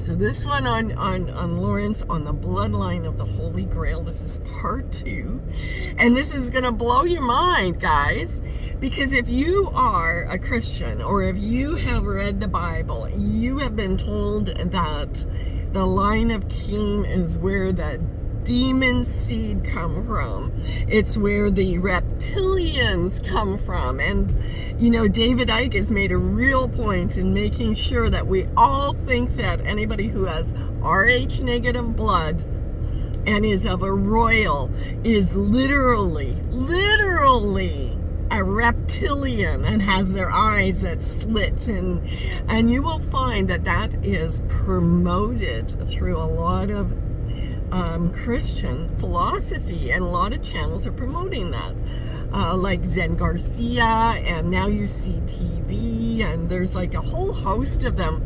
So this one on Laurence, on the bloodline of the Holy Grail. This is part 2. And this is going to blow your mind, guys. Because if you are a Christian, or if you have read the Bible, you have been told that the line of Cain is where the demon seed come from. It's where the reptilians come from. And, you know, David Icke has made a real point in making sure that we all think that anybody who has Rh negative blood and is of a royal is literally a reptilian and has their eyes that slit, and you will find that is promoted through a lot of Christian philosophy, and a lot of channels are promoting that, like Zen Garcia, and Now You See TV, and there's like a whole host of them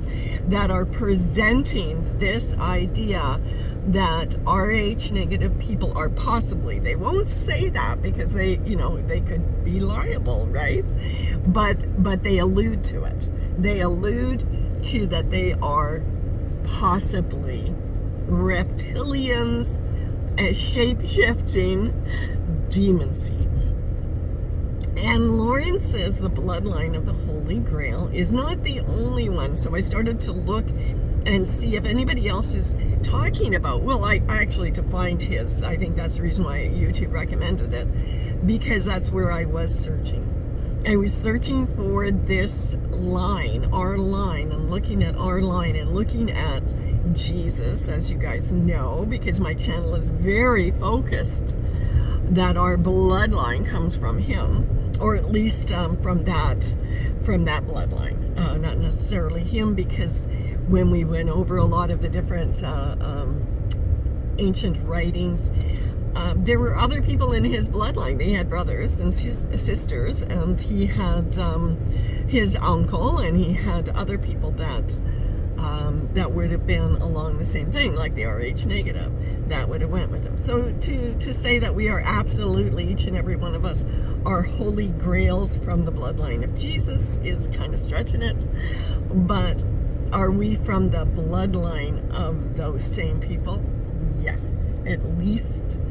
that are presenting this idea that Rh negative people are possibly, they won't say that because they could be liable, right? But they allude to it. They allude to that they are possibly reptilians, shape-shifting demon seeds. And Laurence says the bloodline of the Holy Grail is not the only one. So I started to look and see if anybody else is talking about, well, I actually, to find his, I think that's the reason why YouTube recommended it, because that's where I was searching. I was searching for this line, our line, and looking at our line and looking at Jesus, as you guys know, because my channel is very focused that our bloodline comes from him, or at least from that bloodline, not necessarily him, because when we went over a lot of the different ancient writings, there were other people in his bloodline. They had brothers and sisters, and he had his uncle, and he had other people that would have been along the same thing, like the Rh negative, that would have went with him. So to say that we are absolutely, each and every one of us, are holy grails from the bloodline of Jesus is kind of stretching it. But are we from the bloodline of those same people? Yes, at least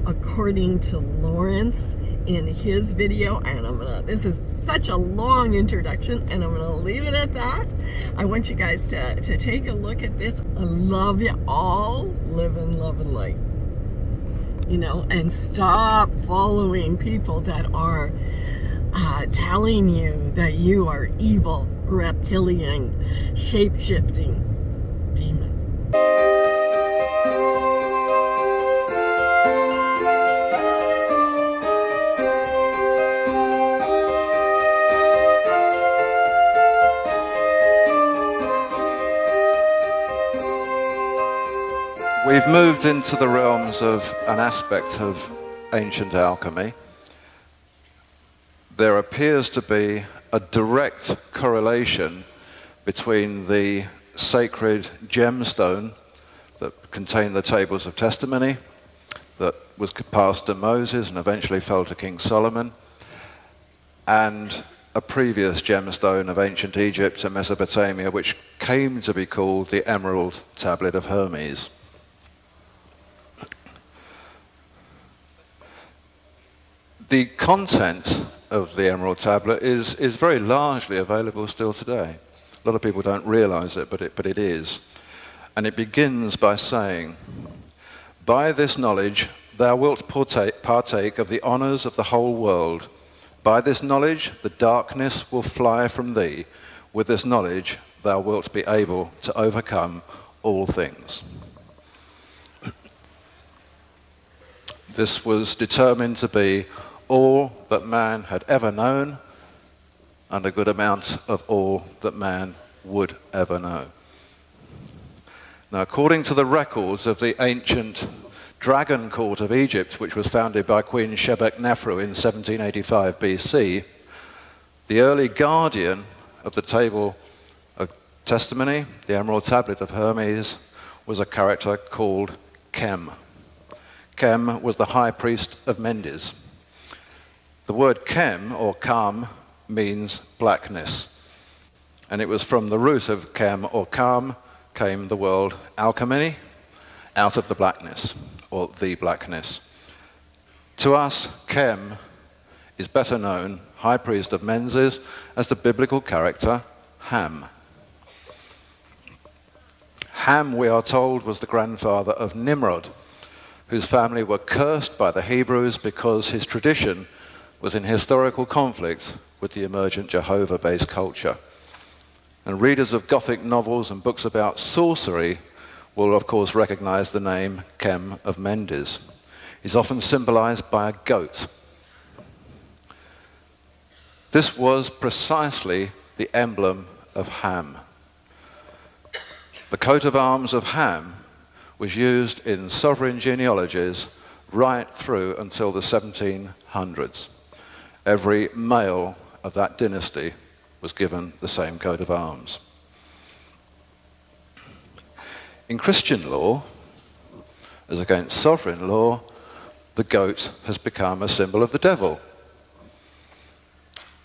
according to Laurence in his video. And this is such a long introduction, and I'm gonna leave it at that. I want you guys to take a look at this. I love you all. Live in love and light, and stop following people that are telling you that you are evil, reptilian, shape-shifting demons. We've moved into the realms of an aspect of ancient alchemy. There appears to be a direct correlation between the sacred gemstone that contained the tables of testimony, that was passed to Moses and eventually fell to King Solomon, and a previous gemstone of ancient Egypt and Mesopotamia, which came to be called the Emerald Tablet of Hermes. The content of the Emerald Tablet is very largely available still today. A lot of people don't realize it, but it is. And it begins by saying, "By this knowledge thou wilt partake of the honors of the whole world. By this knowledge the darkness will fly from thee. With this knowledge thou wilt be able to overcome all things." This was determined to be all that man had ever known, and a good amount of all that man would ever know. Now, according to the records of the ancient dragon court of Egypt, which was founded by Queen Shebek-Nefru in 1785 BC, the early guardian of the table of testimony, the Emerald Tablet of Hermes, was a character called Kem. Kem was the high priest of Mendes. The word Kem, or Kam, means blackness. And it was from the root of Kem, or Kam, came the word alchemy, out of the blackness, or the blackness. To us, Chem is better known, high priest of Menzies, as the biblical character Ham. Ham, we are told, was the grandfather of Nimrod, whose family were cursed by the Hebrews because his tradition was in historical conflict with the emergent Jehovah-based culture. And readers of Gothic novels and books about sorcery will, of course, recognize the name Chem of Mendes. He's often symbolized by a goat. This was precisely the emblem of Ham. The coat of arms of Ham was used in sovereign genealogies right through until the 1700s. Every male of that dynasty was given the same coat of arms. In Christian law, as against sovereign law, the goat has become a symbol of the devil.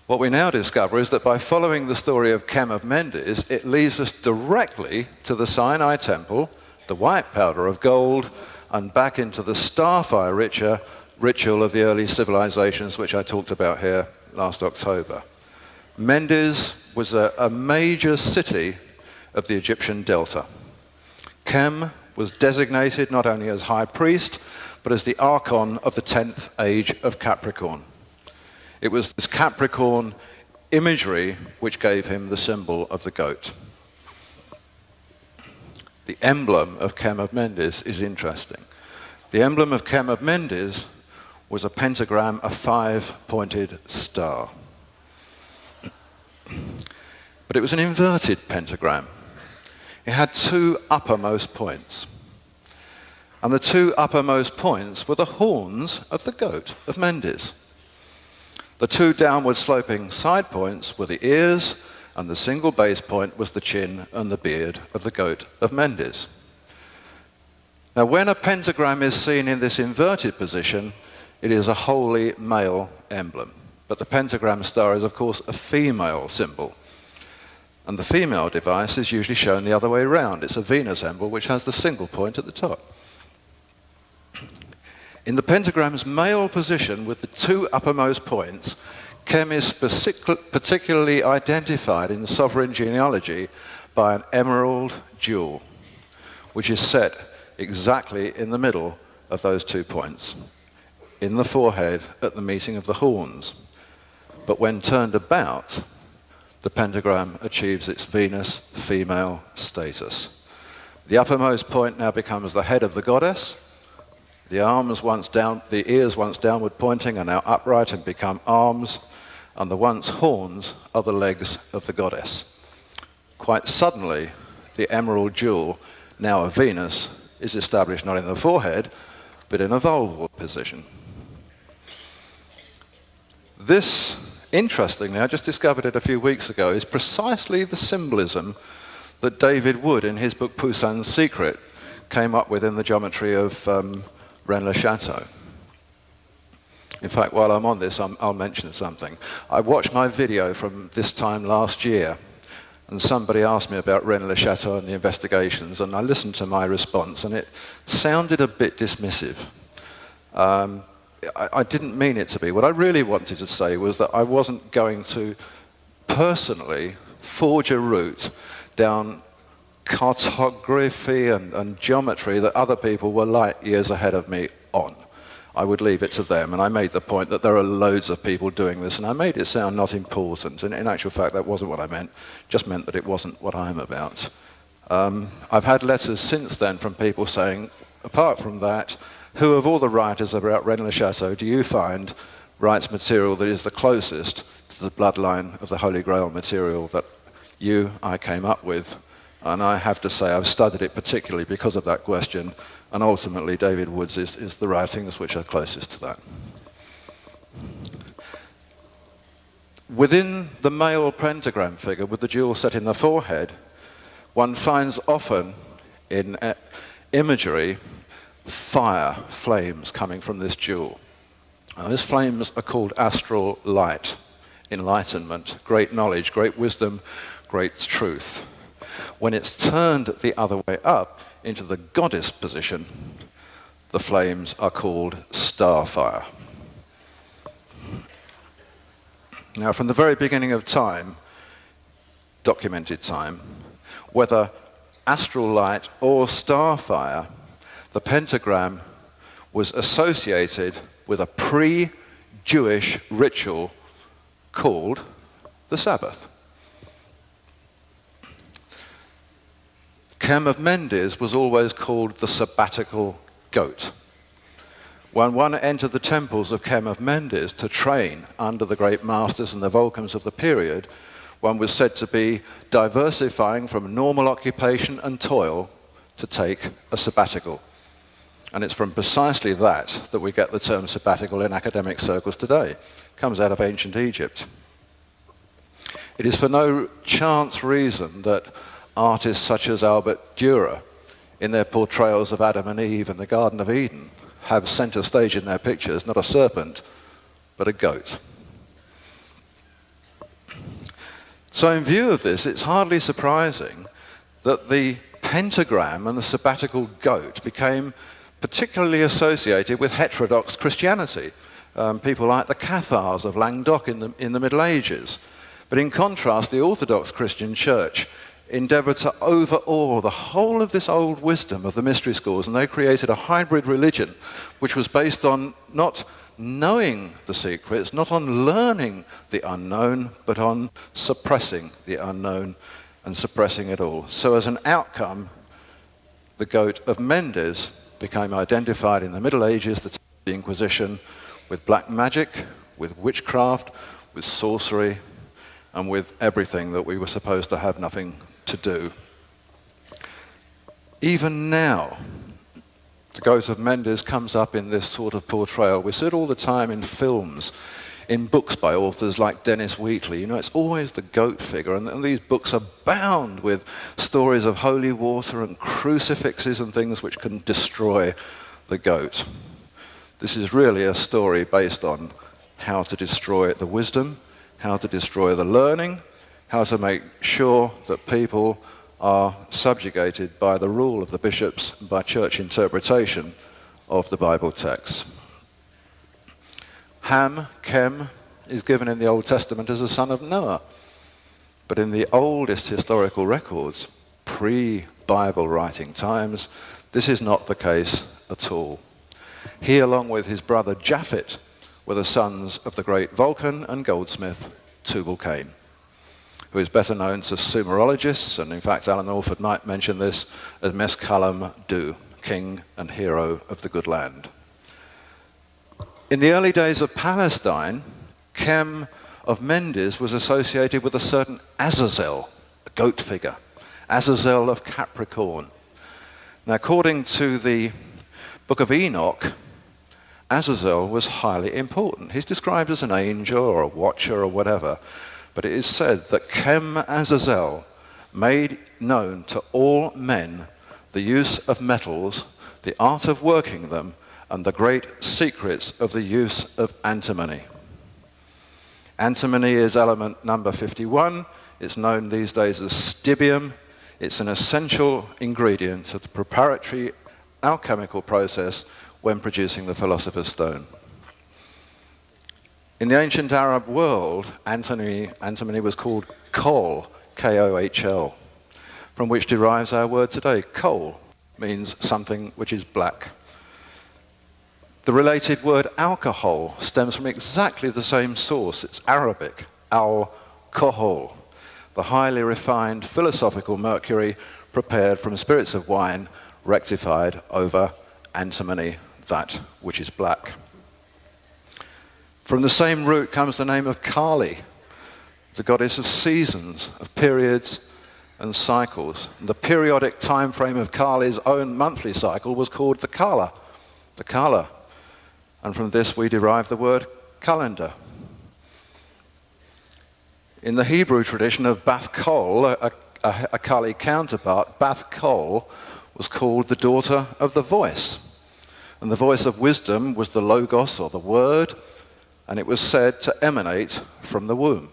What we now discover is that by following the story of Chem of Mendes, it leads us directly to the Sinai temple, the white powder of gold, and back into the starfire ritual of the early civilizations, which I talked about here last October. Mendes was a major city of the Egyptian Delta. Chem was designated not only as high priest, but as the archon of the 10th age of Capricorn. It was this Capricorn imagery which gave him the symbol of the goat. The emblem of Chem of Mendes is interesting. The emblem of Chem of Mendes was a pentagram, a 5-pointed star. But it was an inverted pentagram. It had 2 uppermost points. And the 2 uppermost points were the horns of the goat of Mendes. The 2 downward sloping side points were the ears, and the single base point was the chin and the beard of the goat of Mendes. Now, when a pentagram is seen in this inverted position, it is a wholly male emblem. But the pentagram star is, of course, a female symbol. And the female device is usually shown the other way around. It's a Venus emblem, which has the single point at the top. In the pentagram's male position, with the 2 uppermost points, Chem is particularly identified in sovereign genealogy by an emerald jewel, which is set exactly in the middle of those 2 points, in the forehead at the meeting of the horns. But when turned about, the pentagram achieves its Venus female status. The uppermost point now becomes the head of the goddess. The ears once downward pointing are now upright and become arms, and the once horns are the legs of the goddess. Quite suddenly, the emerald jewel, now a Venus, is established not in the forehead, but in a vulval position. This, interestingly, I just discovered it a few weeks ago, is precisely the symbolism that David Wood, in his book Poussin's Secret, came up with in the geometry of Rennes-le-Château. In fact, while I'm on this, I'll mention something. I watched my video from this time last year, and somebody asked me about Rennes-le-Château and the investigations, and I listened to my response, and it sounded a bit dismissive. I didn't mean it to be. What I really wanted to say was that I wasn't going to personally forge a route down cartography and geometry that other people were light years ahead of me on. I would leave it to them, and I made the point that there are loads of people doing this, and I made it sound not important, and in actual fact that wasn't what I meant, just meant that it wasn't what I'm about. I've had letters since then from people saying, apart from that, who of all the writers about Rennes-le-Château do you find writes material that is the closest to the bloodline of the Holy Grail material that I came up with? And I have to say I've studied it particularly because of that question, and ultimately David Wood's is the writings which are closest to that. Within the male pentagram figure with the jewel set in the forehead, one finds often in imagery fire, flames coming from this jewel. Now, those flames are called astral light, enlightenment, great knowledge, great wisdom, great truth. When it's turned the other way up into the goddess position, the flames are called starfire. Now, from the very beginning of time, documented time, whether astral light or starfire, the pentagram was associated with a pre-Jewish ritual called the Sabbath. Cem of Mendes was always called the sabbatical goat. When one entered the temples of Cem of Mendes to train under the great masters and the Vulcans of the period, one was said to be diversifying from normal occupation and toil to take a sabbatical. And it's from precisely that we get the term sabbatical in academic circles today. It comes out of ancient Egypt. It is for no chance reason that artists such as Albert Dürer, in their portrayals of Adam and Eve in the Garden of Eden, have center stage in their pictures not a serpent, but a goat. So in view of this, it's hardly surprising that the pentagram and the sabbatical goat became particularly associated with heterodox Christianity. People like the Cathars of Languedoc in the Middle Ages. But in contrast, the Orthodox Christian Church endeavored to overawe the whole of this old wisdom of the mystery schools, and they created a hybrid religion which was based on not knowing the secrets, not on learning the unknown, but on suppressing the unknown and suppressing it all. So as an outcome, the goat of Mendes became identified in the Middle Ages, the time of the Inquisition, with black magic, with witchcraft, with sorcery, and with everything that we were supposed to have nothing to do. Even now, the goat of Mendes comes up in this sort of portrayal. We see it all the time in films, in books by authors like Dennis Wheatley. You know, it's always the goat figure, and these books are bound with stories of holy water and crucifixes and things which can destroy the goat. This is really a story based on how to destroy the wisdom, how to destroy the learning, how to make sure that people are subjugated by the rule of the bishops, by church interpretation of the Bible texts. Ham, Cem, is given in the Old Testament as a son of Noah. But in the oldest historical records, pre-Bible writing times, this is not the case at all. He, along with his brother Japhet, were the sons of the great Vulcan and goldsmith Tubal-Cain, who is better known to Sumerologists, and in fact Alan Alford Knight mentioned this as Meschalam Du, king and hero of the good land. In the early days of Palestine, Cem of Mendes was associated with a certain Azazel, a goat figure, Azazel of Capricorn. Now, according to the Book of Enoch, Azazel was highly important. He's described as an angel or a watcher or whatever, but it is said that Cem Azazel made known to all men the use of metals, the art of working them, and the great secrets of the use of antimony. Antimony is element number 51. It's known these days as stibium. It's an essential ingredient of the preparatory alchemical process when producing the philosopher's stone. In the ancient Arab world, antimony was called kohl, K-O-H-L, from which derives our word today. Kohl means something which is black. The related word alcohol stems from exactly the same source. It's Arabic, al-kohol, the highly refined philosophical mercury prepared from spirits of wine rectified over antimony, that which is black. From the same root comes the name of Kali, the goddess of seasons, of periods and cycles. And the periodic time frame of Kali's own monthly cycle was called the Kala. And from this we derive the word calendar. In the Hebrew tradition of Bath Kol, a Kali counterpart, Bath Kol was called the daughter of the voice. And the voice of wisdom was the logos, or the word, and it was said to emanate from the womb.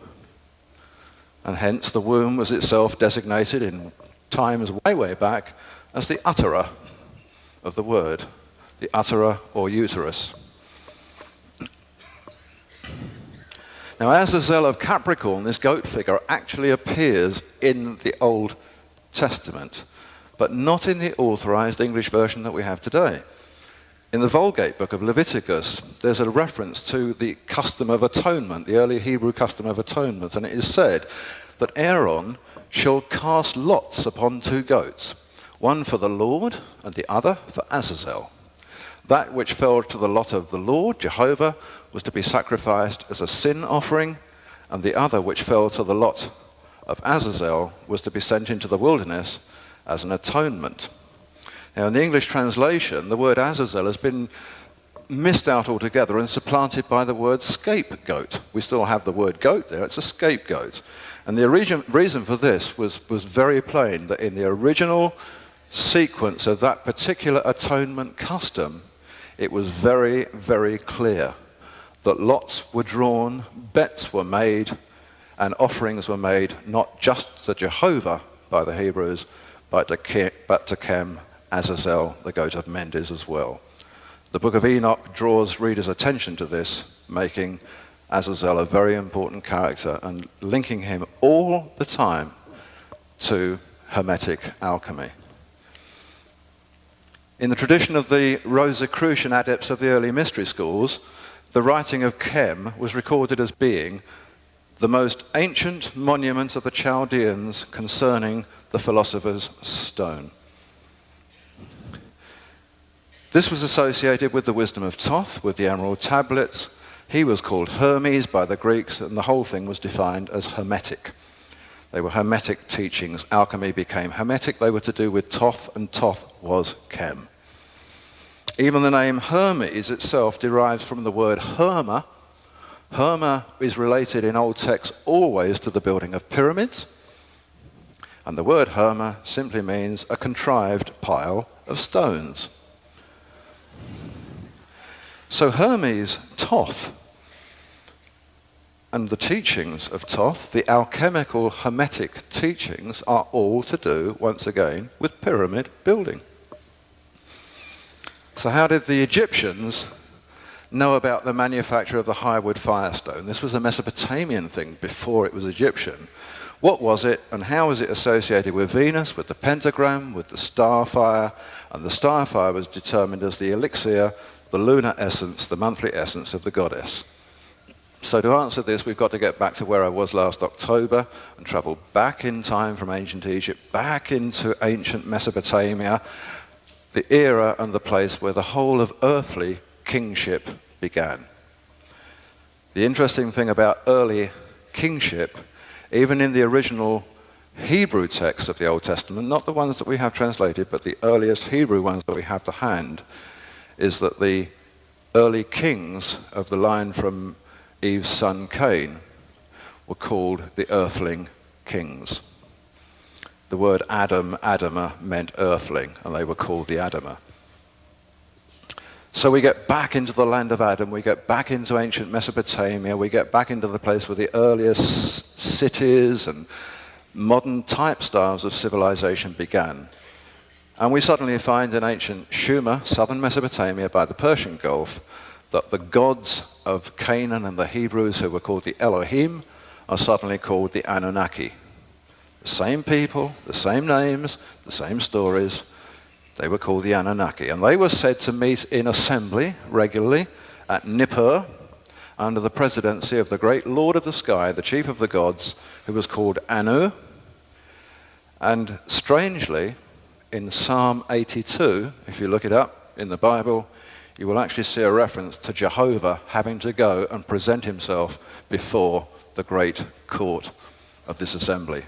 And hence the womb was itself designated in times way, way back as the utterer of the word, the utterer or uterus. Now, Azazel of Capricorn, this goat figure, actually appears in the Old Testament, but not in the authorized English version that we have today. In the Vulgate book of Leviticus, there's a reference to the custom of atonement, the early Hebrew custom of atonement, and it is said that Aaron shall cast lots upon 2 goats, one for the Lord and the other for Azazel. That which fell to the lot of the Lord, Jehovah, was to be sacrificed as a sin offering, and the other which fell to the lot of Azazel was to be sent into the wilderness as an atonement. Now, in the English translation, the word Azazel has been missed out altogether and supplanted by the word scapegoat. We still have the word goat there, it's a scapegoat. And the reason for this was very plain, that in the original sequence of that particular atonement custom, it was very, very clear that lots were drawn, bets were made, and offerings were made not just to Jehovah by the Hebrews, but to Chem, Azazel, the goat of Mendes as well. The book of Enoch draws readers' attention to this, making Azazel a very important character and linking him all the time to Hermetic alchemy. In the tradition of the Rosicrucian adepts of the early mystery schools, the writing of Chem was recorded as being the most ancient monument of the Chaldeans concerning the philosopher's stone. This was associated with the wisdom of Thoth, with the emerald tablets. He was called Hermes by the Greeks, and the whole thing was defined as Hermetic. They were Hermetic teachings. Alchemy became Hermetic. They were to do with Thoth, and Thoth was Chem. Even the name Hermes itself derives from the word Herma. Herma is related in old texts always to the building of pyramids. And the word Herma simply means a contrived pile of stones. So Hermes, Thoth, and the teachings of Thoth, the alchemical Hermetic teachings, are all to do, once again, with pyramid building. So how did the Egyptians know about the manufacture of the highwood firestone? This was a Mesopotamian thing before it was Egyptian. What was it, and how was it associated with Venus, with the pentagram, with the starfire? And the starfire was determined as the elixir, the lunar essence, the monthly essence of the goddess. So to answer this, we've got to get back to where I was last October and travel back in time from ancient Egypt, back into ancient Mesopotamia, the era and the place where the whole of earthly kingship began. The interesting thing about early kingship, even in the original Hebrew texts of the Old Testament, not the ones that we have translated, but the earliest Hebrew ones that we have to hand, is that the early kings of the line from Eve's son Cain were called the earthling kings. The word Adam, Adama, meant earthling, and they were called the Adama. So we get back into the land of Adam, we get back into ancient Mesopotamia, we get back into the place where the earliest cities and modern type styles of civilization began. And we suddenly find in ancient Sumer, southern Mesopotamia by the Persian Gulf, that the gods of Canaan and the Hebrews, who were called the Elohim, are suddenly called the Anunnaki. The same people, the same names, the same stories, they were called the Anunnaki. And they were said to meet in assembly regularly at Nippur under the presidency of the great Lord of the sky, the chief of the gods, who was called Anu. And strangely, in Psalm 82, if you look it up in the Bible, you will actually see a reference to Jehovah having to go and present himself before the great court of this assembly.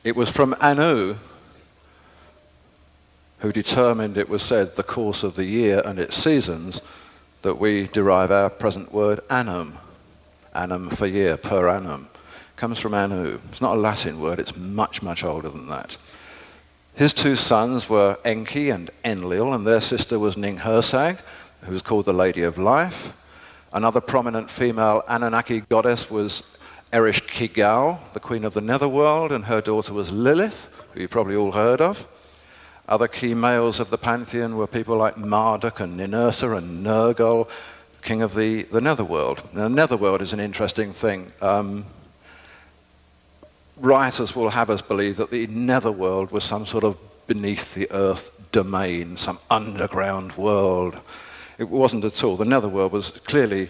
It was from Anu, who determined, it was said, the course of the year and its seasons, that we derive our present word annum. Annum for year, per annum. Comes from Anu. It's not a Latin word, it's much, much older than that. His 2 sons were Enki and Enlil, and their sister was Ning-Hersag, who was called the Lady of Life. Another prominent female Anunnaki goddess was Ereshkigal, the queen of the netherworld, and her daughter was Lilith, who you probably all heard of. Other key males of the pantheon were people like Marduk and Ninurta and Nergal, king of the netherworld. Now, netherworld is an interesting thing. Writers will have us believe that the netherworld was some sort of beneath the earth domain, some underground world. It wasn't at all. The netherworld was clearly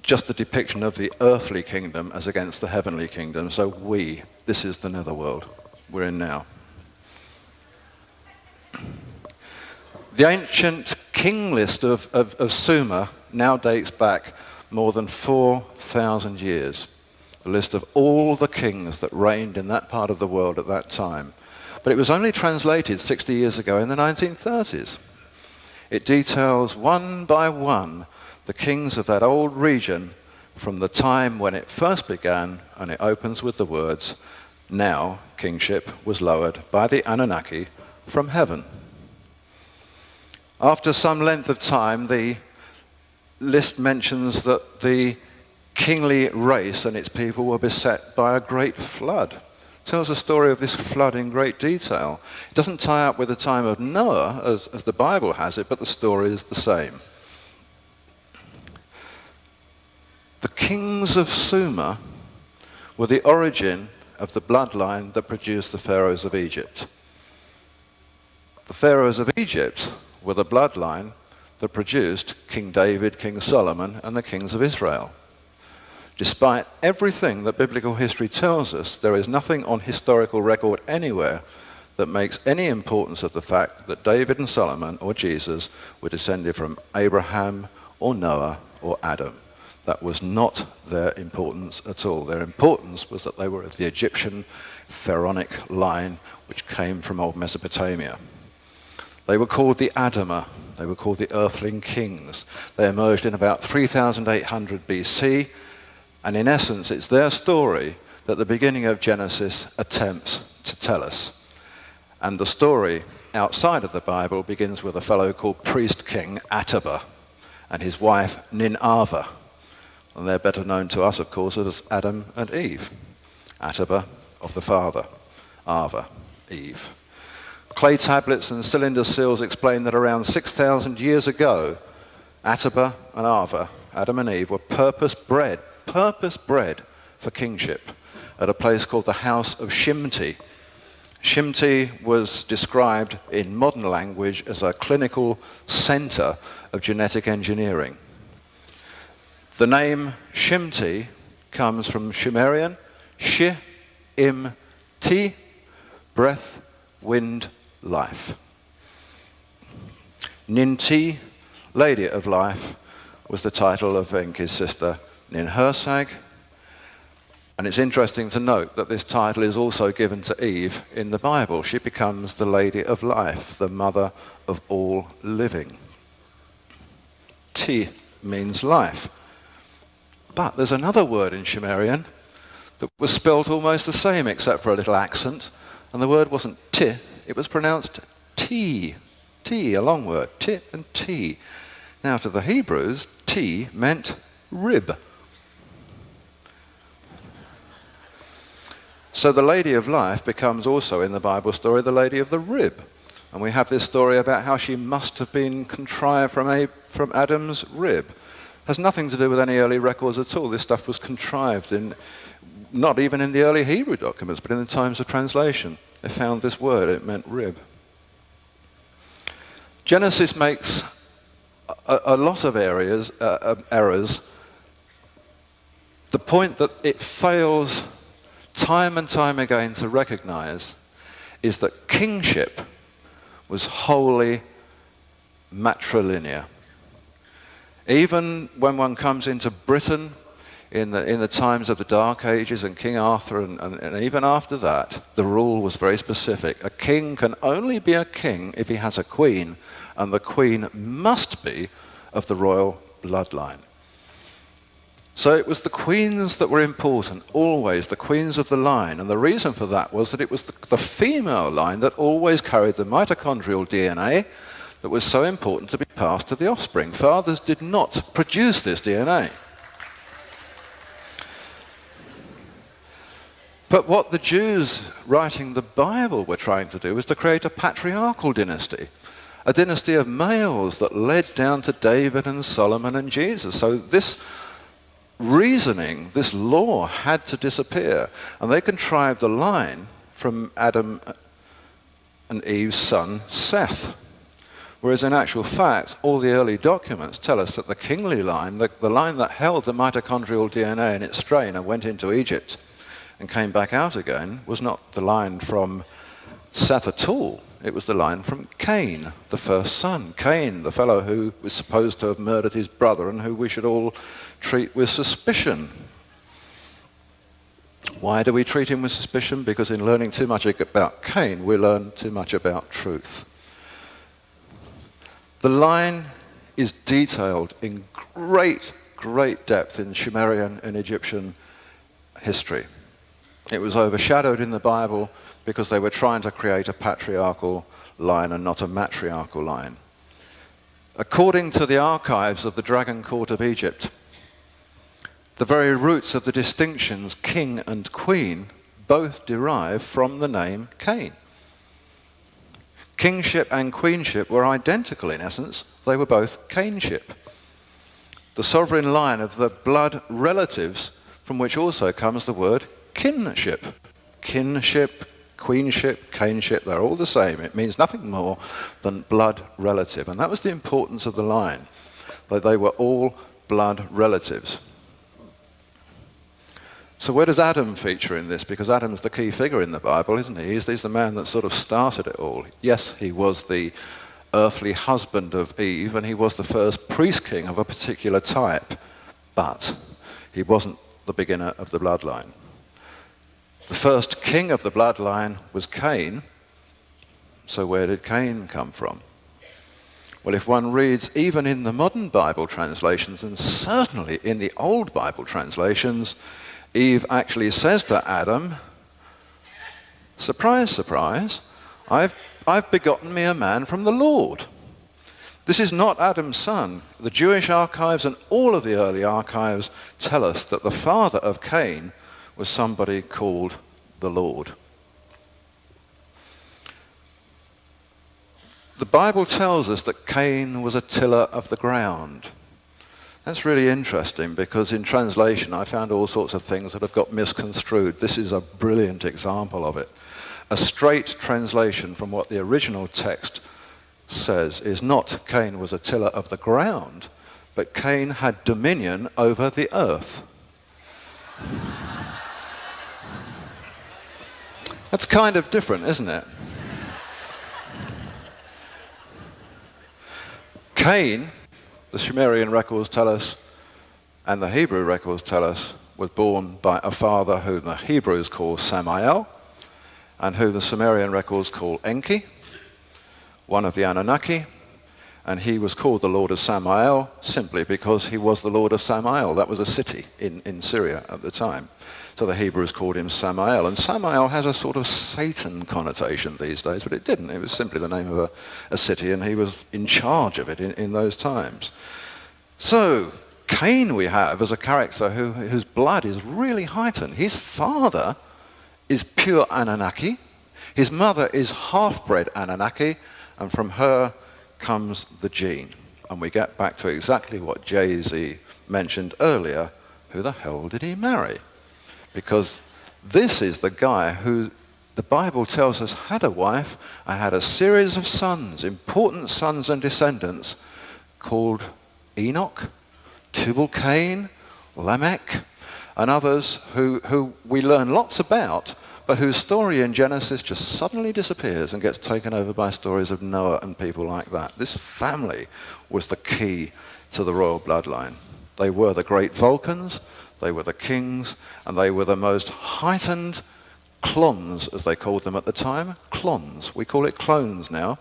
just the depiction of the earthly kingdom as against the heavenly kingdom. So this is the netherworld we're in now. The ancient king list of Sumer now dates back more than 4,000 years. The list of all the kings that reigned in that part of the world at that time. But it was only translated 60 years ago in the 1930s. It details one by one the kings of that old region from the time when it first began, and it opens with the words, "Now kingship was lowered by the Anunnaki from heaven." After some length of time, the list mentions that the kingly race and its people were beset by a great flood. It tells the story of this flood in great detail. It doesn't tie up with the time of Noah, as the Bible has it, but the story is the same. The kings of Sumer were the origin of the bloodline that produced the pharaohs of Egypt. The pharaohs of Egypt were the bloodline that produced King David, King Solomon, and the kings of Israel. Despite everything that biblical history tells us, there is nothing on historical record anywhere that makes any importance of the fact that David and Solomon, or Jesus, were descended from Abraham or Noah or Adam. That was not their importance at all. Their importance was that they were of the Egyptian pharaonic line, which came from old Mesopotamia. They were called the Adama. They were called the Earthling Kings. They emerged in about 3,800 BC, and in essence, it's their story that the beginning of Genesis attempts to tell us. And the story outside of the Bible begins with a fellow called Priest King Ataba and his wife Ninava. And they're better known to us, of course, as Adam and Eve. Ataba of the father, Ava, Eve. Clay tablets and cylinder seals explain that around 6,000 years ago, Ataba and Ava, Adam and Eve, were purpose-bred for kingship at a place called the House of Shimti. Shimti was described in modern language as a clinical center of genetic engineering. The name Shimti comes from Sumerian, Shi-im-ti, breath, wind, life. Ninti, Lady of Life, was the title of Enki's sister Ninhursag. And it's interesting to note that this title is also given to Eve in the Bible. She becomes the Lady of Life, the mother of all living. Ti means life. But there's another word in Sumerian that was spelled almost the same except for a little accent. And the word wasn't ti, it was pronounced ti. Ti, a long word, ti and ti. Now to the Hebrews, ti meant rib. So the Lady of Life becomes also in the Bible story the Lady of the Rib. And we have this story about how she must have been contrived from Adam's rib. Has nothing to do with any early records at all. This stuff was contrived not even in the early Hebrew documents, but in the times of translation. They found this word, it meant rib. Genesis makes a lot of errors. The point that it fails time and time again to recognize is that kingship was wholly matrilinear. Even when one comes into Britain in the times of the Dark Ages and King Arthur and even after that, the rule was very specific. A king can only be a king if he has a queen, and the queen must be of the royal bloodline. So it was the queens that were important, always, the queens of the line. And the reason for that was that it was the female line that always carried the mitochondrial DNA that was so important to be passed to the offspring. Fathers did not produce this DNA. But what the Jews writing the Bible were trying to do was to create a patriarchal dynasty, a dynasty of males that led down to David and Solomon and Jesus. So this reasoning, this law had to disappear. And they contrived a line from Adam and Eve's son, Seth. Whereas in actual fact, all the early documents tell us that the kingly line, the line that held the mitochondrial DNA in its strain and went into Egypt and came back out again, was not the line from Seth at all. It was the line from Cain, the first son. Cain, the fellow who was supposed to have murdered his brother and who we should all treat with suspicion. Why do we treat him with suspicion? Because in learning too much about Cain, we learn too much about truth. The line is detailed in great, great depth in Sumerian and Egyptian history. It was overshadowed in the Bible because they were trying to create a patriarchal line and not a matriarchal line. According to the archives of the Dragon Court of Egypt, the very roots of the distinctions king and queen both derive from the name Cain. Kingship and queenship were identical in essence. They were both Cainship. The sovereign line of the blood relatives, from which also comes the word kinship. Kinship, queenship, Cainship, they're all the same. It means nothing more than blood relative. And that was the importance of the line, that they were all blood relatives. So where does Adam feature in this? Because Adam's the key figure in the Bible, isn't he? He's the man that sort of started it all. Yes, he was the earthly husband of Eve, and he was the first priest king of a particular type, but he wasn't the beginner of the bloodline. The first king of the bloodline was Cain, so where did Cain come from? Well, if one reads even in the modern Bible translations, and certainly in the old Bible translations, Eve actually says to Adam, surprise, surprise, I've begotten me a man from the Lord. This is not Adam's son. The Jewish archives and all of the early archives tell us that the father of Cain was somebody called the Lord. The Bible tells us that Cain was a tiller of the ground. That's really interesting because in translation I found all sorts of things that have got misconstrued. This is a brilliant example of it. A straight translation from what the original text says is not Cain was a tiller of the ground, but Cain had dominion over the earth. That's kind of different, isn't it? Cain, the Sumerian records tell us, and the Hebrew records tell us, was born by a father who the Hebrews call Samael, and who the Sumerian records call Enki, one of the Anunnaki, and he was called the Lord of Samael simply because he was the Lord of Samael. That was a city in Syria at the time. So the Hebrews called him Samael, and Samael has a sort of Satan connotation these days, but it didn't. It was simply the name of a city, and he was in charge of it in those times. So Cain we have as a character whose blood is really heightened. His father is pure Anunnaki, his mother is half-bred Anunnaki, and from her comes the gene. And we get back to exactly what Jay-Z mentioned earlier. Who the hell did he marry? Because this is the guy who the Bible tells us had a wife and had a series of sons, important sons and descendants, called Enoch, Tubal-Cain, Lamech, and others who we learn lots about, but whose story in Genesis just suddenly disappears and gets taken over by stories of Noah and people like that. This family was the key to the royal bloodline. They were the great Vulcans, they were the kings, and they were the most heightened clones, as they called them at the time. Clones. We call it clones now.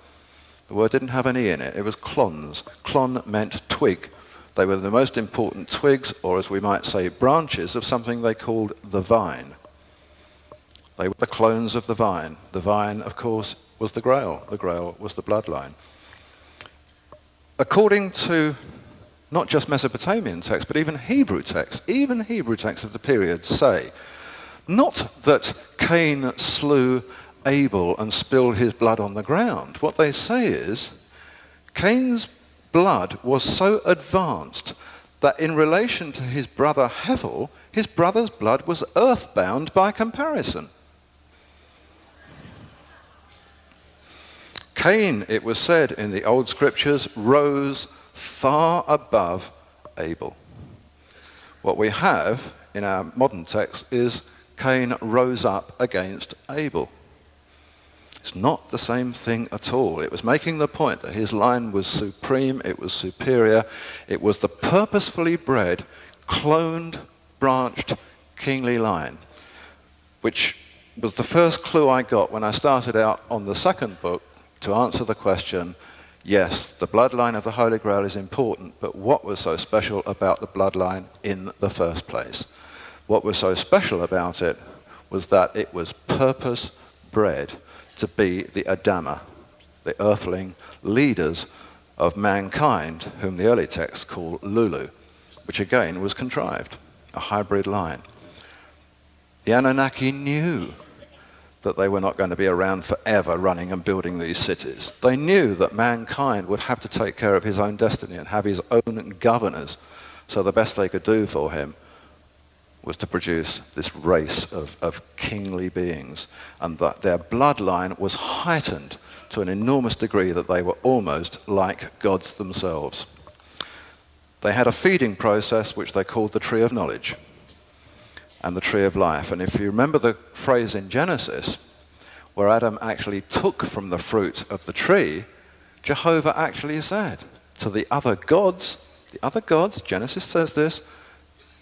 The word didn't have an E in it. It was clones. Clon meant twig. They were the most important twigs, or as we might say, branches of something they called the vine. They were the clones of the vine. The vine, of course, was the Grail. The Grail was the bloodline. According to not just Mesopotamian texts, but even Hebrew texts of the period say Not that Cain slew Abel and spilled his blood on the ground. What they say is Cain's blood was so advanced that in relation to his brother Hevel, his brother's blood was earthbound by comparison. Cain, it was said in the old scriptures, rose far above Abel. What we have in our modern text is Cain rose up against Abel. It's not the same thing at all. It was making the point that his line was supreme, it was superior, it was the purposefully bred, cloned, branched, kingly line, which was the first clue I got when I started out on the second book to answer the question, yes, the bloodline of the Holy Grail is important, but what was so special about the bloodline in the first place? What was so special about it was that it was purpose-bred to be the Adama, the earthling leaders of mankind, whom the early texts call Lulu, which again was contrived, a hybrid line. The Anunnaki knew that they were not going to be around forever running and building these cities. They knew that mankind would have to take care of his own destiny and have his own governors, so the best they could do for him was to produce this race of kingly beings, and that their bloodline was heightened to an enormous degree that they were almost like gods themselves. They had a feeding process which they called the tree of knowledge and the tree of life. And if you remember the phrase in Genesis, where Adam actually took from the fruit of the tree, Jehovah actually said to the other gods, Genesis says this,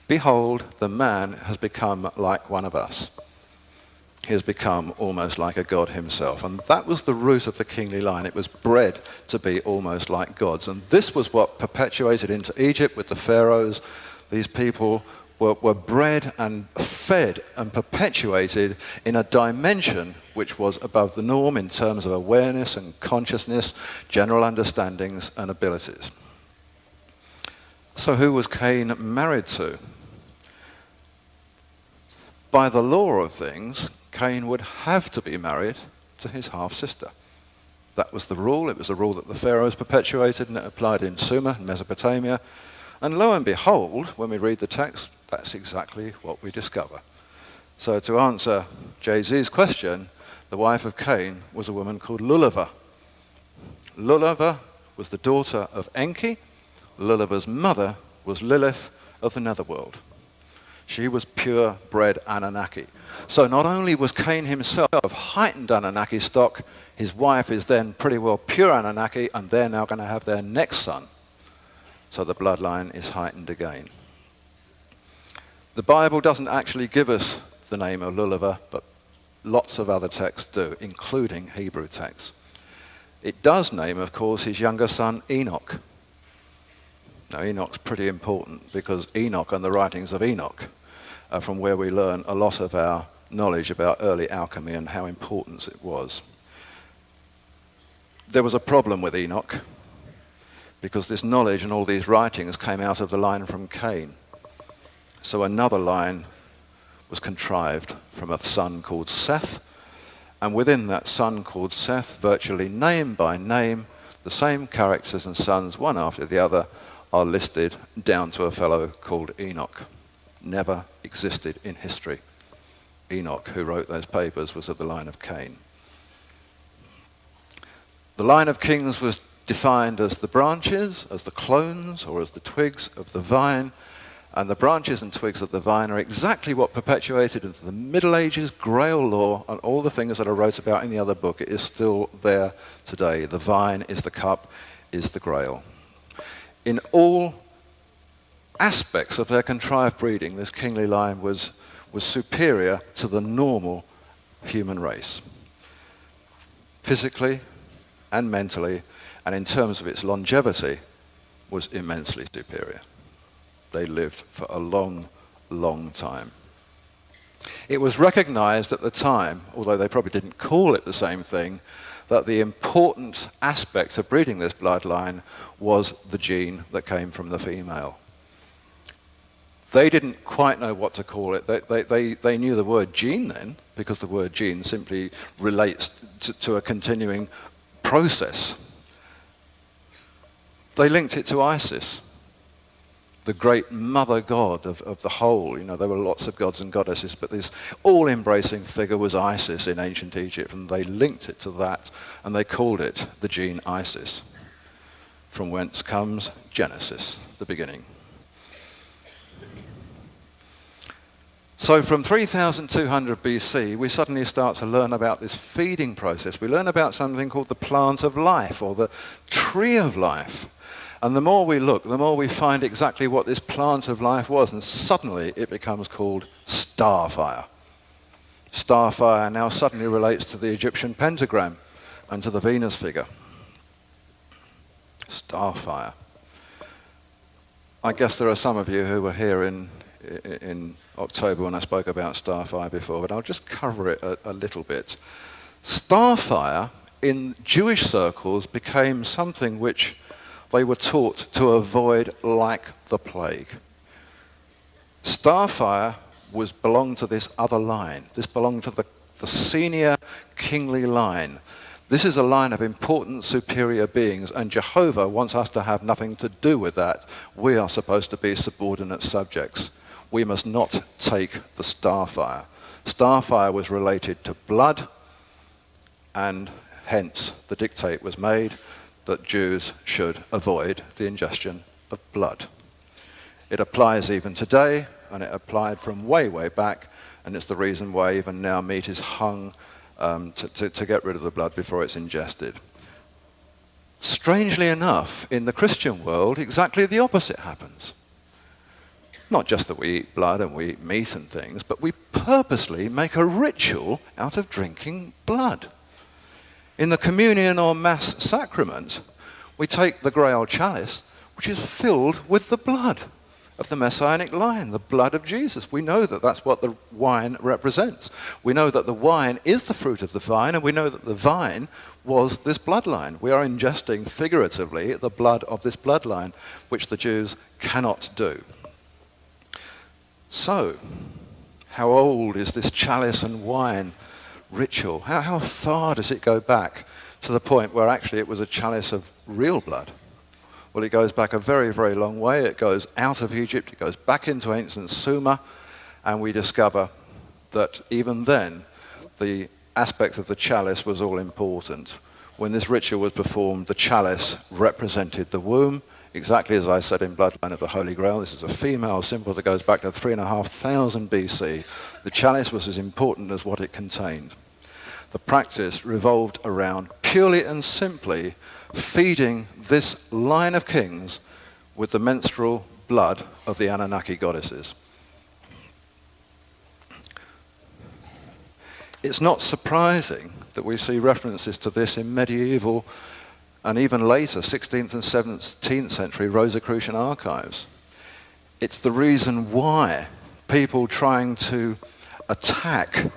behold, the man has become like one of us. He has become almost like a god himself. And that was the root of the kingly line. It was bred to be almost like gods. And this was what perpetuated into Egypt with the pharaohs. These people were bred and fed and perpetuated in a dimension which was above the norm in terms of awareness and consciousness, general understandings and abilities. So who was Cain married to? By the law of things, Cain would have to be married to his half-sister. That was the rule. It was a rule that the pharaohs perpetuated, and it applied in Sumer, in Mesopotamia. And lo and behold, when we read the text, that's exactly what we discover. So to answer Jay-Z's question, the wife of Cain was a woman called Lulava. Lulava was the daughter of Enki. Lulava's mother was Lilith of the netherworld. She was pure-bred Anunnaki. So not only was Cain himself of heightened Anunnaki stock, his wife is then pretty well pure Anunnaki, and they're now going to have their next son. So the bloodline is heightened again. The Bible doesn't actually give us the name of Lulava, but lots of other texts do, including Hebrew texts. It does name, of course, his younger son Enoch. Now, Enoch's pretty important because Enoch and the writings of Enoch are from where we learn a lot of our knowledge about early alchemy and how important it was. There was a problem with Enoch because this knowledge and all these writings came out of the line from Cain. So another line was contrived from a son called Seth, and within that son called Seth, virtually name by name, the same characters and sons, one after the other, are listed down to a fellow called Enoch. Never existed in history. Enoch, who wrote those papers, was of the line of Cain. The line of kings was defined as the branches, as the clones, or as the twigs of the vine, and the branches and twigs of the vine are exactly what perpetuated into the Middle Ages, Grail law, and all the things that I wrote about in the other book. It is still there today. The vine is the cup, is the Grail. In all aspects of their contrived breeding, this kingly line was superior to the normal human race. Physically and mentally, and in terms of its longevity, was immensely superior. They lived for a long, long time. It was recognized at the time, although they probably didn't call it the same thing, that the important aspect of breeding this bloodline was the gene that came from the female. They didn't quite know what to call it. They knew the word gene then, because the word gene simply relates to a continuing process. They linked it to Isis, the great mother god of the whole. You know, there were lots of gods and goddesses, but this all-embracing figure was Isis in ancient Egypt, and they linked it to that, and they called it the gene Isis, from whence comes Genesis, the beginning. So from 3200 BC, we suddenly start to learn about this feeding process. We learn about something called the plant of life, or the tree of life. And the more we look, the more we find exactly what this plant of life was, and suddenly it becomes called starfire. Starfire now suddenly relates to the Egyptian pentagram and to the Venus figure. Starfire. I guess there are some of you who were here in October when I spoke about starfire before, but I'll just cover it a little bit. Starfire in Jewish circles became something which they were taught to avoid like the plague. Starfire belonged to this other line. This belonged to the senior kingly line. This is a line of important superior beings, and Jehovah wants us to have nothing to do with that. We are supposed to be subordinate subjects. We must not take the starfire. Starfire was related to blood, and hence the dictate was made that Jews should avoid the ingestion of blood. It applies even today, and it applied from way, way back, and it's the reason why even now meat is hung to get rid of the blood before it's ingested. Strangely enough, in the Christian world, exactly the opposite happens. Not just that we eat blood and we eat meat and things, but we purposely make a ritual out of drinking blood. In the communion or mass sacrament, we take the Grail chalice, which is filled with the blood of the Messianic line, the blood of Jesus. We know that that's what the wine represents. We know that the wine is the fruit of the vine, and we know that the vine was this bloodline. We are ingesting figuratively the blood of this bloodline, which the Jews cannot do. So, how old is this chalice and wine ritual? How far does it go back to the point where actually it was a chalice of real blood? Well, it goes back a very, very long way. It goes out of Egypt, it goes back into ancient Sumer, and we discover that even then, the aspect of the chalice was all important. When this ritual was performed, the chalice represented the womb, exactly as I said in Bloodline of the Holy Grail. This is a female symbol that goes back to 3,500 BC. The chalice was as important as what it contained. The practice revolved around purely and simply feeding this line of kings with the menstrual blood of the Anunnaki goddesses. It's not surprising that we see references to this in medieval and even later 16th and 17th century Rosicrucian archives. It's the reason why people trying to attack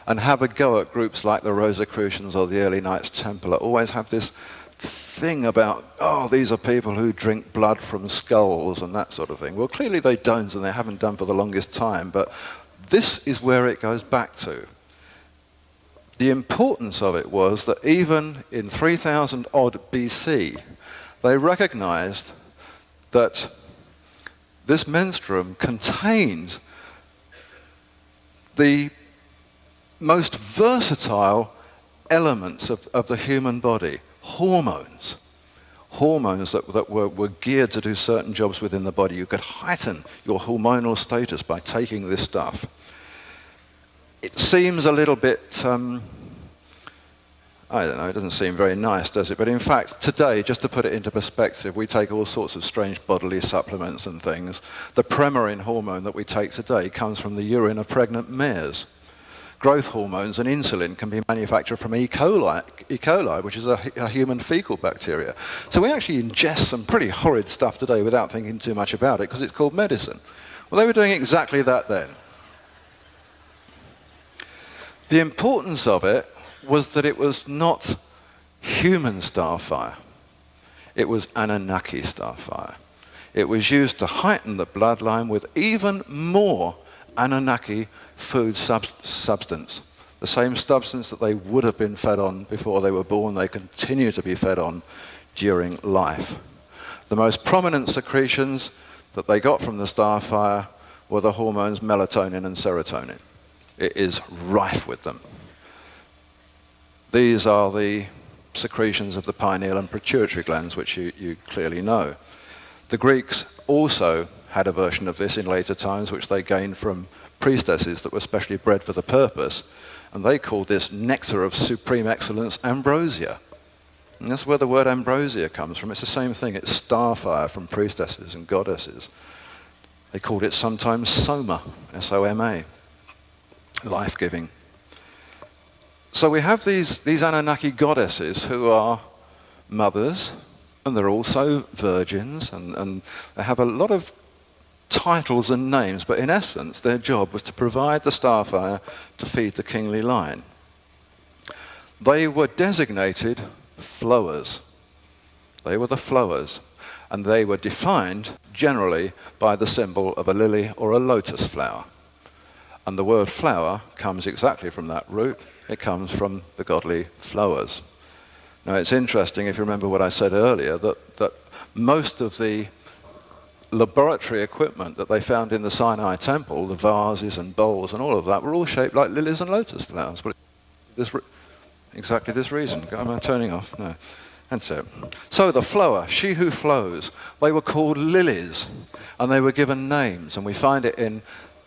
and have a go at groups like the Rosicrucians or the early Knights Templar always have this thing about, oh, these are people who drink blood from skulls and that sort of thing. Well, clearly they don't, and they haven't done for the longest time, but this is where it goes back to. The importance of it was that even in 3000 odd BC, they recognized that this menstruum contained the most versatile elements of the human body. Hormones that were geared to do certain jobs within the body. You could heighten your hormonal status by taking this stuff. It seems a little bit, I don't know, it doesn't seem very nice, does it? But in fact, today, just to put it into perspective, we take all sorts of strange bodily supplements and things. The premarin hormone that we take today comes from the urine of pregnant mares. Growth hormones and insulin can be manufactured from E. coli, which is a human fecal bacteria. So we actually ingest some pretty horrid stuff today without thinking too much about it because it's called medicine. Well, they were doing exactly that then. The importance of it was that it was not human starfire. It was Anunnaki starfire. It was used to heighten the bloodline with even more Anunnaki food substance. The same substance that they would have been fed on before they were born, they continue to be fed on during life. The most prominent secretions that they got from the starfire were the hormones melatonin and serotonin. It is rife with them. These are the secretions of the pineal and pituitary glands, which you clearly know. The Greeks also had a version of this in later times, which they gained from priestesses that were specially bred for the purpose, and they called this nectar of supreme excellence ambrosia. And that's where the word ambrosia comes from. It's the same thing. It's starfire from priestesses and goddesses. They called it sometimes soma, S-O-M-A, life-giving. So we have these Anunnaki goddesses who are mothers, and they're also virgins, and they have a lot of titles and names, but in essence their job was to provide the starfire to feed the kingly line. They were designated flowers. They were the flowers, and they were defined generally by the symbol of a lily or a lotus flower. And the word flower comes exactly from that root. It comes from the godly flowers. Now it's interesting, if you remember what I said earlier, that most of the laboratory equipment that they found in the Sinai temple, the vases and bowls and all of that, were all shaped like lilies and lotus flowers. But exactly this reason. Am I turning off? No. That's it. So the flower, she who flows, they were called lilies, and they were given names, and we find it in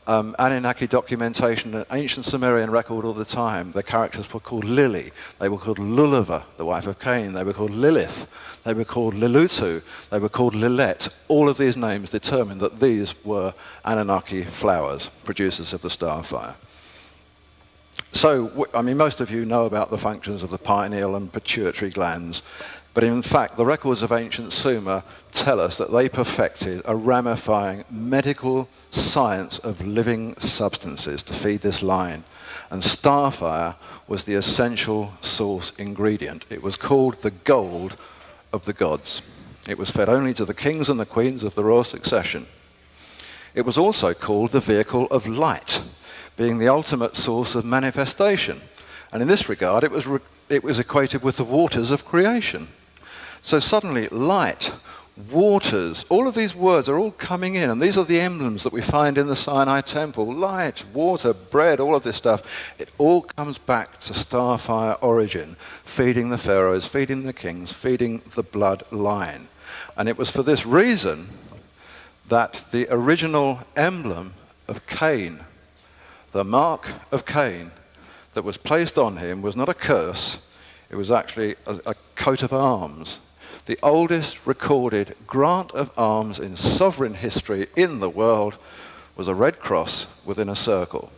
Anunnaki documentation, an ancient Sumerian record all the time. The characters were called Lily. They were called Lulava, the wife of Cain. They were called Lilith. They were called Lilutu. They were called Lilith. All of these names determined that these were Anunnaki flowers, producers of the starfire. So, I mean, most of you know about the functions of the pineal and pituitary glands, but in fact, the records of ancient Sumer tell us that they perfected a ramifying medical science of living substances to feed this line. And starfire was the essential source ingredient. It was called the gold of the gods. It was fed only to the kings and the queens of the royal succession. It was also called the vehicle of light, being the ultimate source of manifestation. And in this regard, it was equated with the waters of creation. So suddenly, light, waters, all of these words are all coming in, and these are the emblems that we find in the Sinai temple. Light, water, bread, all of this stuff. It all comes back to starfire origin, feeding the pharaohs, feeding the kings, feeding the bloodline. And it was for this reason that the original emblem of Cain, the mark of Cain that was placed on him, was not a curse, it was actually a coat of arms. The oldest recorded grant of arms in sovereign history in the world was a red cross within a circle.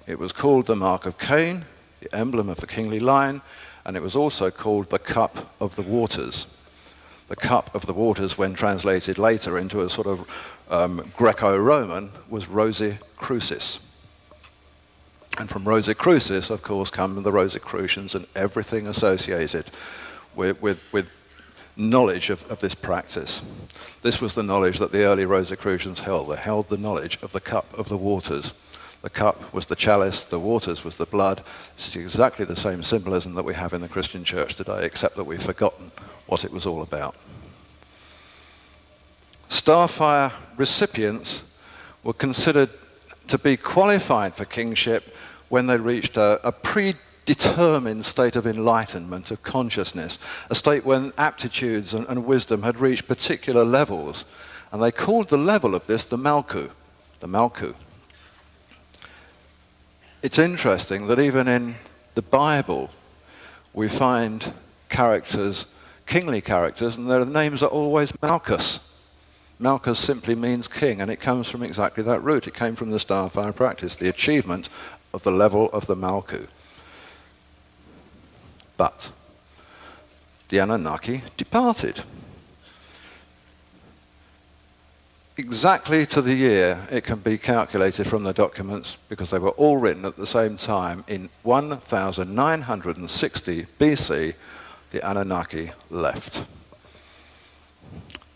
It was called the mark of Cain, the emblem of the kingly line, and it was also called the cup of the waters. The cup of the waters, when translated later into a sort of Greco-Roman, was Rosae Crucis. And from Rosae Crucis, of course, come the Rosicrucians and everything associated with knowledge of this practice. This was the knowledge that the early Rosicrucians held. They held the knowledge of the cup of the waters. The cup was the chalice, the waters was the blood. This is exactly the same symbolism that we have in the Christian church today, except that we've forgotten what it was all about. Starfire recipients were considered to be qualified for kingship when they reached a predetermined state of enlightenment, of consciousness, a state when aptitudes and wisdom had reached particular levels. And they called the level of this the Malku, the Malku. It's interesting that even in the Bible, we find characters, kingly characters, and their names are always Malchus. Malchus simply means king, and it comes from exactly that root. It came from the starfire practice, the achievement of the level of the Malku. But the Anunnaki departed. Exactly to the year it can be calculated from the documents, because they were all written at the same time. In 1960 BC, the Anunnaki left.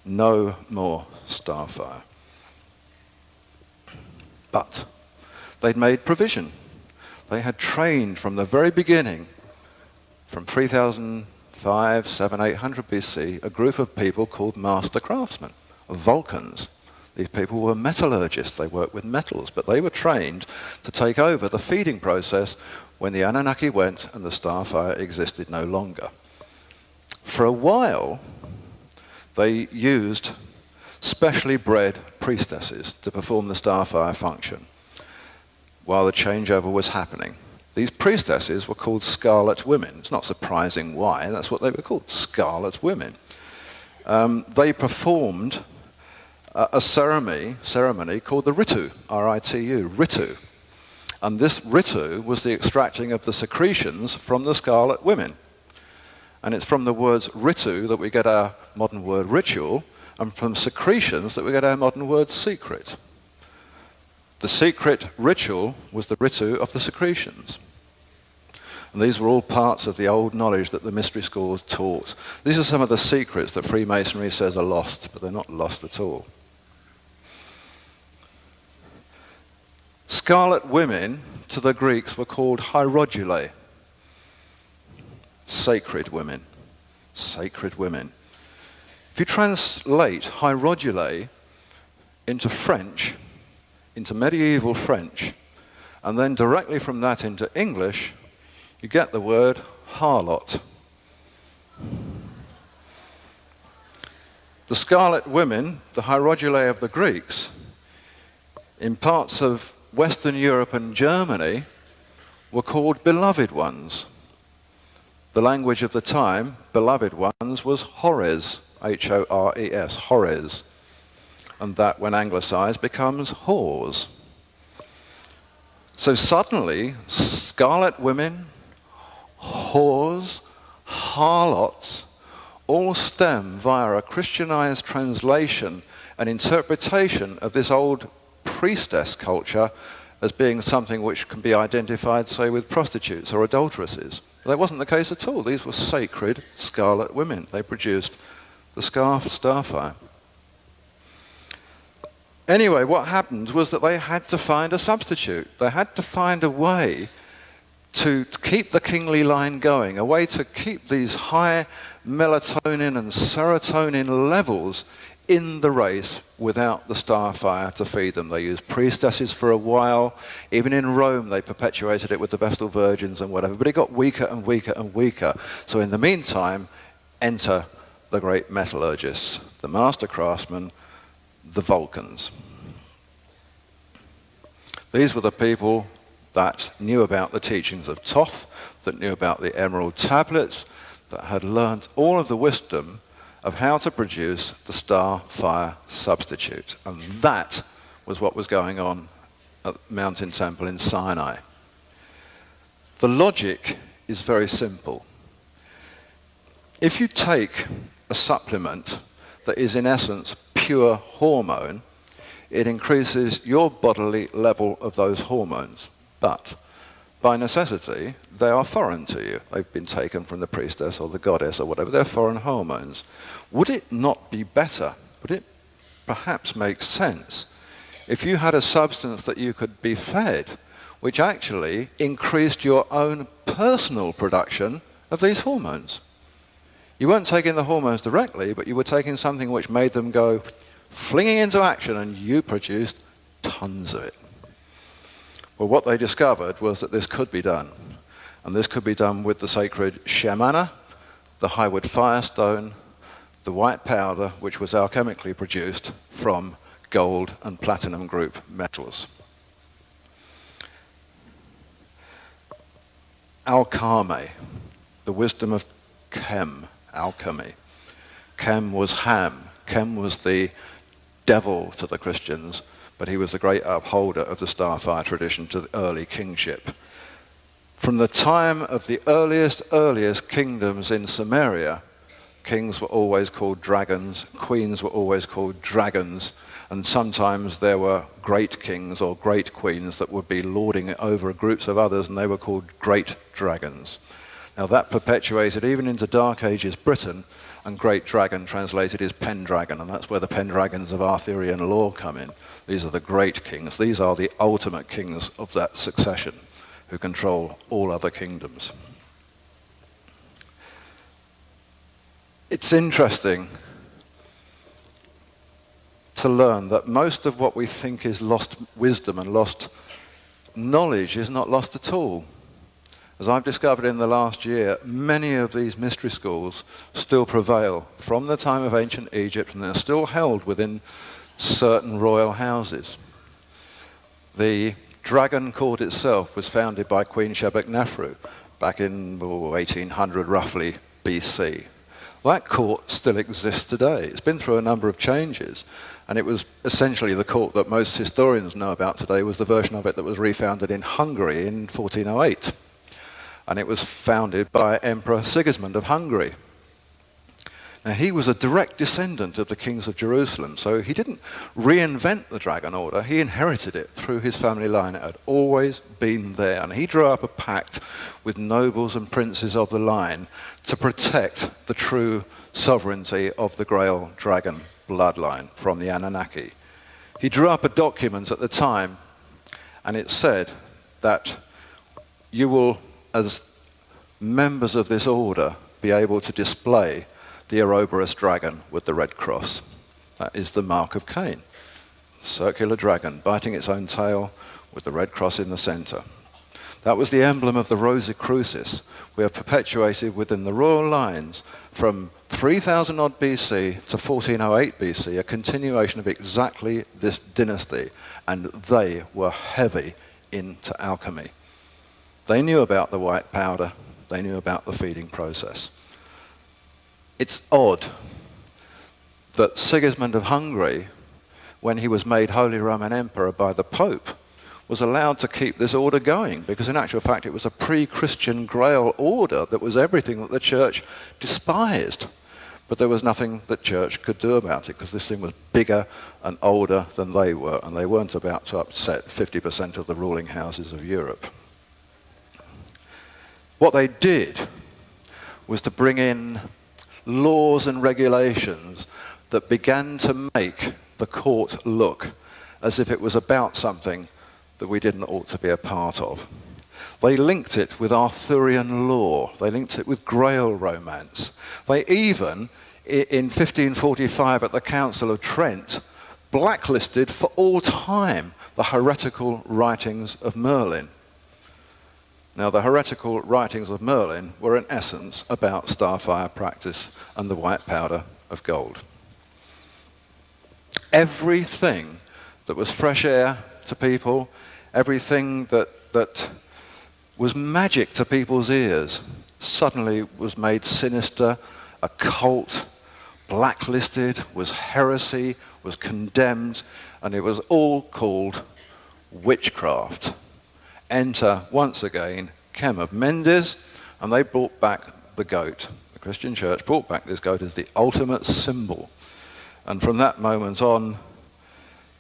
No more starfire. But they'd made provision. They had trained from the very beginning, from 3005, 7, 800 BC, a group of people called master craftsmen, Vulcans. These people were metallurgists. They worked with metals, but they were trained to take over the feeding process when the Anunnaki went and the starfire existed no longer. For a while, they used specially bred priestesses to perform the starfire function while the changeover was happening. These priestesses were called scarlet women. It's not surprising why. That's what they were called, scarlet women. They performed a ceremony called the Ritu, R-I-T-U, Ritu. And this Ritu was the extracting of the secretions from the scarlet women. And it's from the words Ritu that we get our modern word ritual, and from secretions that we get our modern word secret. The secret ritual was the Ritu of the secretions. And these were all parts of the old knowledge that the mystery schools taught. These are some of the secrets that Freemasonry says are lost, but they're not lost at all. Scarlet women, to the Greeks, were called hierodulae. Sacred women. Sacred women. If you translate hierodulae into French, into medieval French, and then directly from that into English, you get the word harlot. The scarlet women, the hierodulae of the Greeks, in parts of Western Europe and Germany, were called beloved ones. The language of the time, beloved ones, was hores, H-O-R-E-S, hores. And that, when anglicized, becomes whores. So suddenly, scarlet women, whores, harlots, all stem via a Christianized translation and interpretation of this old priestess culture as being something which can be identified, say, with prostitutes or adulteresses. That wasn't the case at all. These were sacred scarlet women. They produced the starfire. Anyway, what happened was that they had to find a substitute. They had to find a way to keep the kingly line going, a way to keep these high melatonin and serotonin levels in the race without the starfire to feed them. They used priestesses for a while. Even in Rome, they perpetuated it with the Vestal Virgins and whatever, but it got weaker and weaker and weaker. So in the meantime, enter the great metallurgists, the master craftsmen, the Vulcans. These were the people that knew about the teachings of Thoth, that knew about the emerald tablets, that had learnt all of the wisdom of how to produce the starfire substitute. And that was what was going on at Mountain Temple in Sinai. The logic is very simple. If you take a supplement that is in essence pure hormone, it increases your bodily level of those hormones. But by necessity, they are foreign to you. They've been taken from the priestess or the goddess or whatever. They're foreign hormones. Would it not be better, would it perhaps make sense, if you had a substance that you could be fed, which actually increased your own personal production of these hormones? You weren't taking the hormones directly, but you were taking something which made them go flinging into action, and you produced tons of it. Well, what they discovered was that this could be done. And this could be done with the sacred Shemana, the highwood firestone, the white powder, which was alchemically produced from gold and platinum group metals. Alchemy, the wisdom of Chem, alchemy. Chem was Ham. Chem was the devil to the Christians, but he was the great upholder of the starfire tradition to the early kingship. From the time of the earliest kingdoms in Samaria, kings were always called dragons, queens were always called dragons, and sometimes there were great kings or great queens that would be lording over groups of others, and they were called great dragons. Now that perpetuated even into Dark Ages Britain, and Great Dragon translated is Pendragon, and that's where the Pendragons of Arthurian lore come in. These are the great kings. These are the ultimate kings of that succession who control all other kingdoms. It's interesting to learn that most of what we think is lost wisdom and lost knowledge is not lost at all. As I've discovered in the last year, many of these mystery schools still prevail from the time of ancient Egypt, and they're still held within certain royal houses. The Dragon Court itself was founded by Queen Shebek-Nefru back in 1800 roughly BC. That court still exists today. It's been through a number of changes, and it was essentially the court that most historians know about today was the version of it that was refounded in Hungary in 1408. And it was founded by Emperor Sigismund of Hungary. Now, he was a direct descendant of the kings of Jerusalem, so he didn't reinvent the Dragon Order. He inherited it through his family line. It had always been there, and he drew up a pact with nobles and princes of the line to protect the true sovereignty of the Grail dragon bloodline from the Anunnaki. He drew up a document at the time, and it said that you will, as members of this order, be able to display the Ouroboros dragon with the red cross. That is the mark of Cain. Circular dragon biting its own tail with the red cross in the center. That was the emblem of the Rosicrucis. We have perpetuated within the royal lines from 3000 odd BC to 1408 BC a continuation of exactly this dynasty, and they were heavy into alchemy. They knew about the white powder, they knew about the feeding process. It's odd that Sigismund of Hungary, when he was made Holy Roman Emperor by the Pope, was allowed to keep this order going, because in actual fact it was a pre-Christian Grail order that was everything that the church despised. But there was nothing that church could do about it, because this thing was bigger and older than they were, and they weren't about to upset 50% of the ruling houses of Europe. What they did was to bring in laws and regulations that began to make the court look as if it was about something that we didn't ought to be a part of. They linked it with Arthurian lore. They linked it with Grail romance. They even, in 1545 at the Council of Trent, blacklisted for all time the heretical writings of Merlin. Now, the heretical writings of Merlin were in essence about starfire practice and the white powder of gold. Everything that was fresh air to people, everything that was magic to people's ears, suddenly was made sinister, occult, blacklisted, was heresy, was condemned, and it was all called witchcraft. Enter, once again, Cem of Mendes, and they brought back the goat. The Christian church brought back this goat as the ultimate symbol. And from that moment on,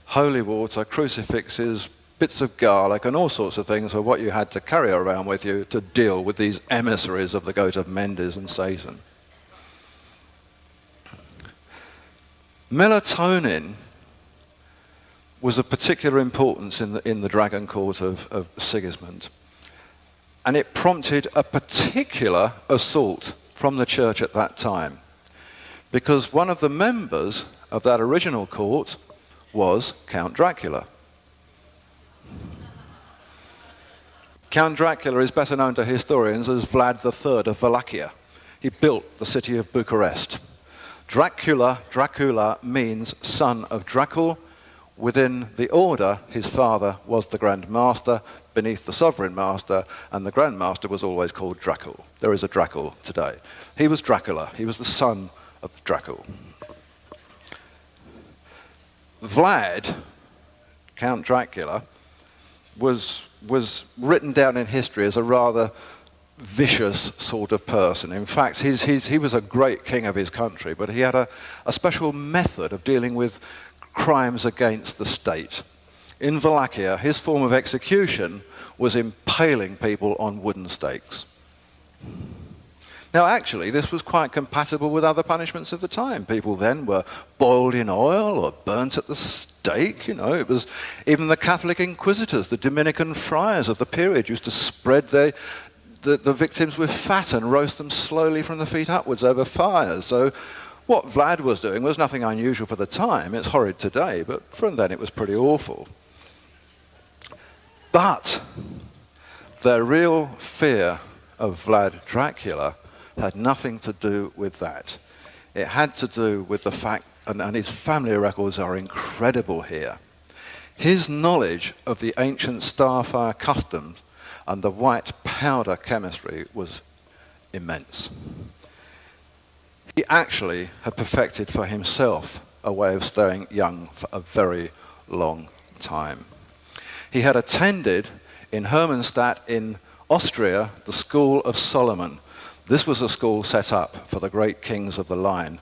holy water, crucifixes, bits of garlic, and all sorts of things were what you had to carry around with you to deal with these emissaries of the goat of Mendes and Satan. Melatonin was of particular importance in the Dragon Court of Sigismund. And it prompted a particular assault from the church at that time, because one of the members of that original court was Count Dracula. Count Dracula is better known to historians as Vlad III of Wallachia. He built the city of Bucharest. Dracula means son of Dracul. Within the order, his father was the Grand Master beneath the Sovereign Master, and the Grand Master was always called Dracul. There is a Dracul today. He was Dracula. He was the son of Dracul. Vlad, Count Dracula, was written down in history as a rather vicious sort of person. In fact, he was a great king of his country, but he had a special method of dealing with crimes against the state. In Wallachia, his form of execution was impaling people on wooden stakes. Now, actually, this was quite compatible with other punishments of the time. People then were boiled in oil or burnt at the stake. You know, it was even the Catholic inquisitors, the Dominican friars of the period, used to spread the victims with fat and roast them slowly from the feet upwards over fires. So what Vlad was doing was nothing unusual for the time. It's horrid today, but from then it was pretty awful. But the real fear of Vlad Dracula had nothing to do with that. It had to do with the fact, and his family records are incredible here, his knowledge of the ancient starfire customs and the white powder chemistry was immense. He actually had perfected for himself a way of staying young for a very long time. He had attended in Hermannstadt in Austria the School of Solomon. This was a school set up for the great kings of the line.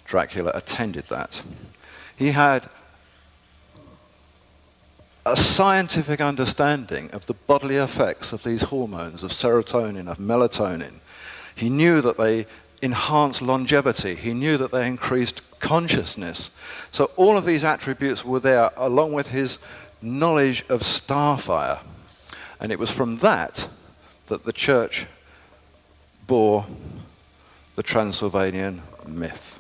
Dracula attended that. He had a scientific understanding of the bodily effects of these hormones, of serotonin, of melatonin. He knew that they enhanced longevity. He knew that they increased consciousness. So all of these attributes were there, along with his knowledge of starfire. And it was from that that the church bore the Transylvanian myth.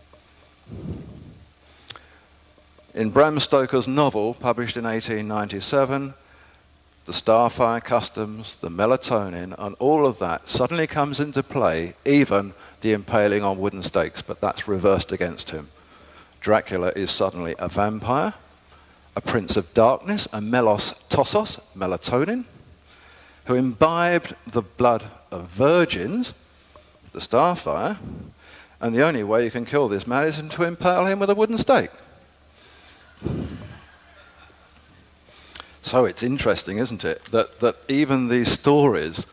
In Bram Stoker's novel, published in 1897, the starfire customs, the melatonin, and all of that suddenly comes into play, even the impaling on wooden stakes, but that's reversed against him. Dracula is suddenly a vampire, a prince of darkness, a melos tossos, melatonin, who imbibed the blood of virgins, the starfire, and the only way you can kill this man is to impale him with a wooden stake. So it's interesting, isn't it, that even these stories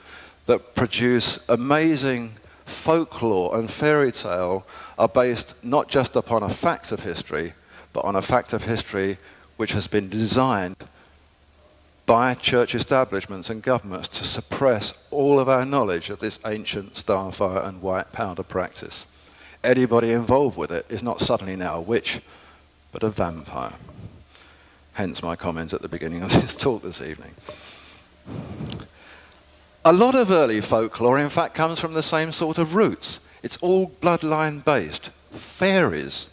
that produce amazing folklore and fairy tale are based not just upon a fact of history, but on a fact of history which has been designed by church establishments and governments to suppress all of our knowledge of this ancient starfire and white powder practice. Anybody involved with it is not suddenly now a witch, but a vampire. Hence my comment at the beginning of this talk this evening. A lot of early folklore, in fact, comes from the same sort of roots. It's all bloodline based. Fairies.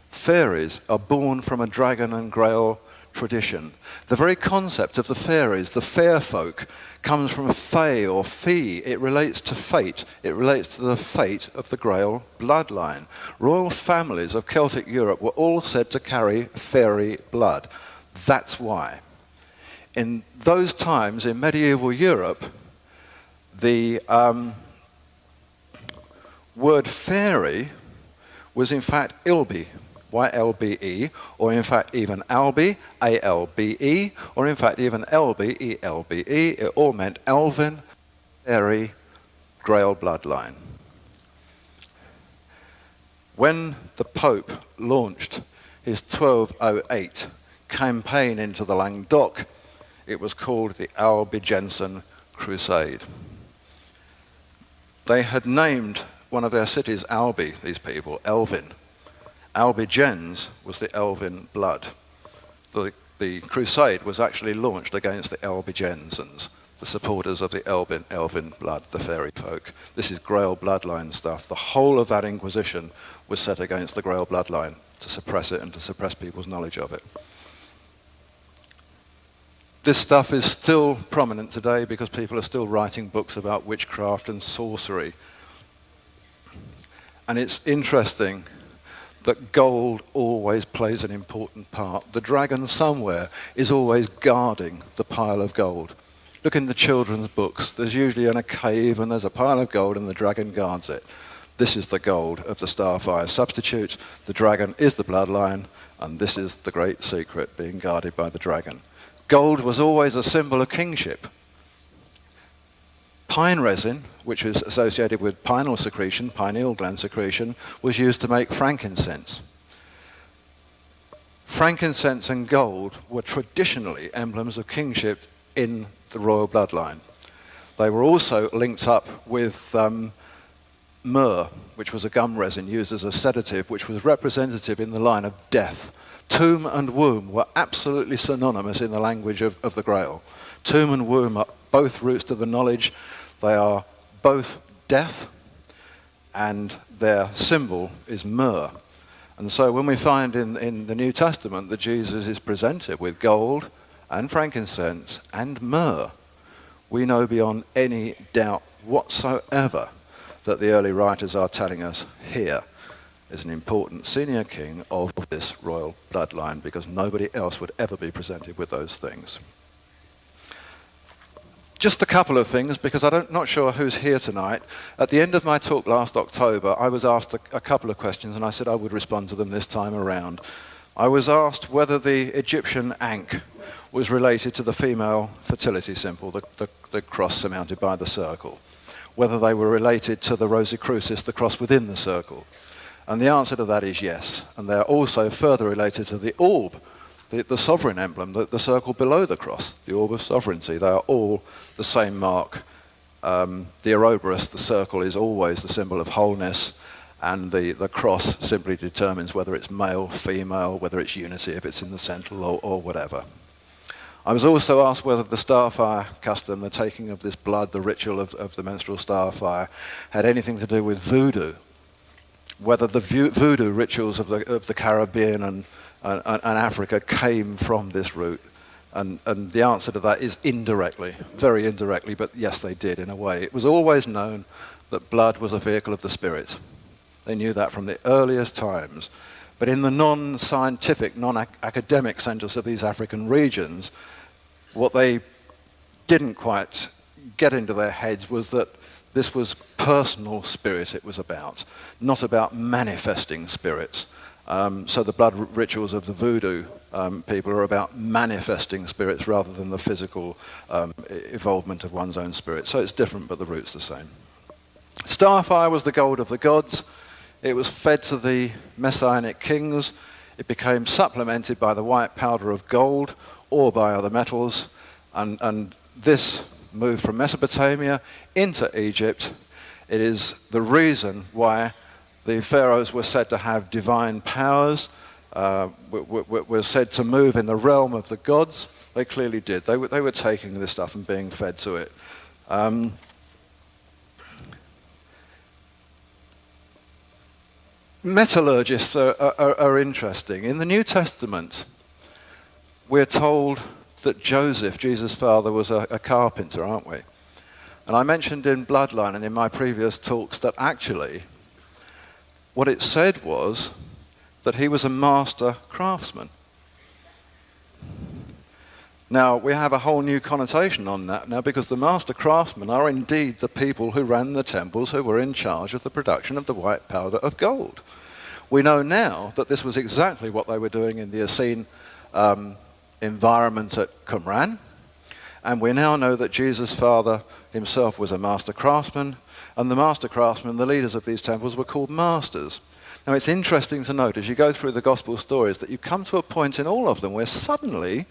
Fairies are born from a dragon and Grail tradition. The very concept of the fairies, the fair folk, comes from fae or fee. It relates to fate. It relates to the fate of the Grail bloodline. Royal families of Celtic Europe were all said to carry fairy blood. That's why. In those times, in medieval Europe, the word fairy was in fact ilbe, Y-L-B-E, or in fact even albi, A-L-B-E, or in fact even elbe, E-L-B-E. It all meant elven, fairy, Grail bloodline. When the Pope launched his 1208 campaign into the Languedoc, it was called the Albigensian Crusade. They had named one of their cities Albi, these people, Elvin. Albigens was the Elvin blood. The crusade was actually launched against the Albigensans, the supporters of the Elvin blood, the fairy folk. This is Grail bloodline stuff. The whole of that Inquisition was set against the Grail bloodline to suppress it and to suppress people's knowledge of it. This stuff is still prominent today because people are still writing books about witchcraft and sorcery. And it's interesting that gold always plays an important part. The dragon somewhere is always guarding the pile of gold. Look in the children's books. There's usually in a cave and there's a pile of gold and the dragon guards it. This is the gold of the Starfire substitute. The dragon is the bloodline, and this is the great secret being guarded by the dragon. Gold was always a symbol of kingship. Pine resin, which is associated with pineal secretion, pineal gland secretion, was used to make frankincense. Frankincense and gold were traditionally emblems of kingship in the royal bloodline. They were also linked up with myrrh, which was a gum resin used as a sedative, which was representative in the line of death. Tomb and womb were absolutely synonymous in the language of the Grail. Tomb and womb are both roots to the knowledge. They are both death, and their symbol is myrrh. And so when we find in the New Testament that Jesus is presented with gold and frankincense and myrrh, we know beyond any doubt whatsoever that the early writers are telling us here is an important senior king of this royal bloodline, because nobody else would ever be presented with those things. Just a couple of things, because I'm not sure who's here tonight. At the end of my talk last October, I was asked a couple of questions, and I said I would respond to them this time around. I was asked whether the Egyptian ankh was related to the female fertility symbol, the cross surmounted by the circle, whether they were related to the Rosicrucis, the cross within the circle. And the answer to that is yes. And they're also further related to the orb, the sovereign emblem, the circle below the cross, the orb of sovereignty. They are all the same mark. The Ouroboros, the circle, is always the symbol of wholeness, and the cross simply determines whether it's male, female, whether it's unity, if it's in the centre, or whatever. I was also asked whether the starfire custom, the taking of this blood, the ritual of the menstrual starfire, had anything to do with voodoo, whether the voodoo rituals of the Caribbean and Africa came from this root. And the answer to that is indirectly, very indirectly, but yes, they did in a way. It was always known that blood was a vehicle of the spirit. They knew that from the earliest times. But in the non-scientific, non-academic centers of these African regions, what they didn't quite get into their heads was that this was personal spirit it was about, not about manifesting spirits. So the blood rituals of the voodoo people are about manifesting spirits rather than the physical evolvement of one's own spirit. So it's different, but the root's the same. Starfire was the gold of the gods. It was fed to the messianic kings. It became supplemented by the white powder of gold or by other metals. And this moved from Mesopotamia into Egypt. It is the reason why the pharaohs were said to have divine powers, were said to move in the realm of the gods. They clearly did. They were taking this stuff and being fed to it. Metallurgists are interesting. In the New Testament, we're told that Joseph, Jesus' father, was a carpenter, aren't we? And I mentioned in Bloodline and in my previous talks that actually what it said was that he was a master craftsman. Now, we have a whole new connotation on that now, because the master craftsmen are indeed the people who ran the temples, who were in charge of the production of the white powder of gold. We know now that this was exactly what they were doing in the Essene environment at Qumran, and we now know that Jesus' father himself was a master craftsman, and the master craftsmen, the leaders of these temples, were called masters. Now, it's interesting to note as you go through the gospel stories that you come to a point in all of them where suddenly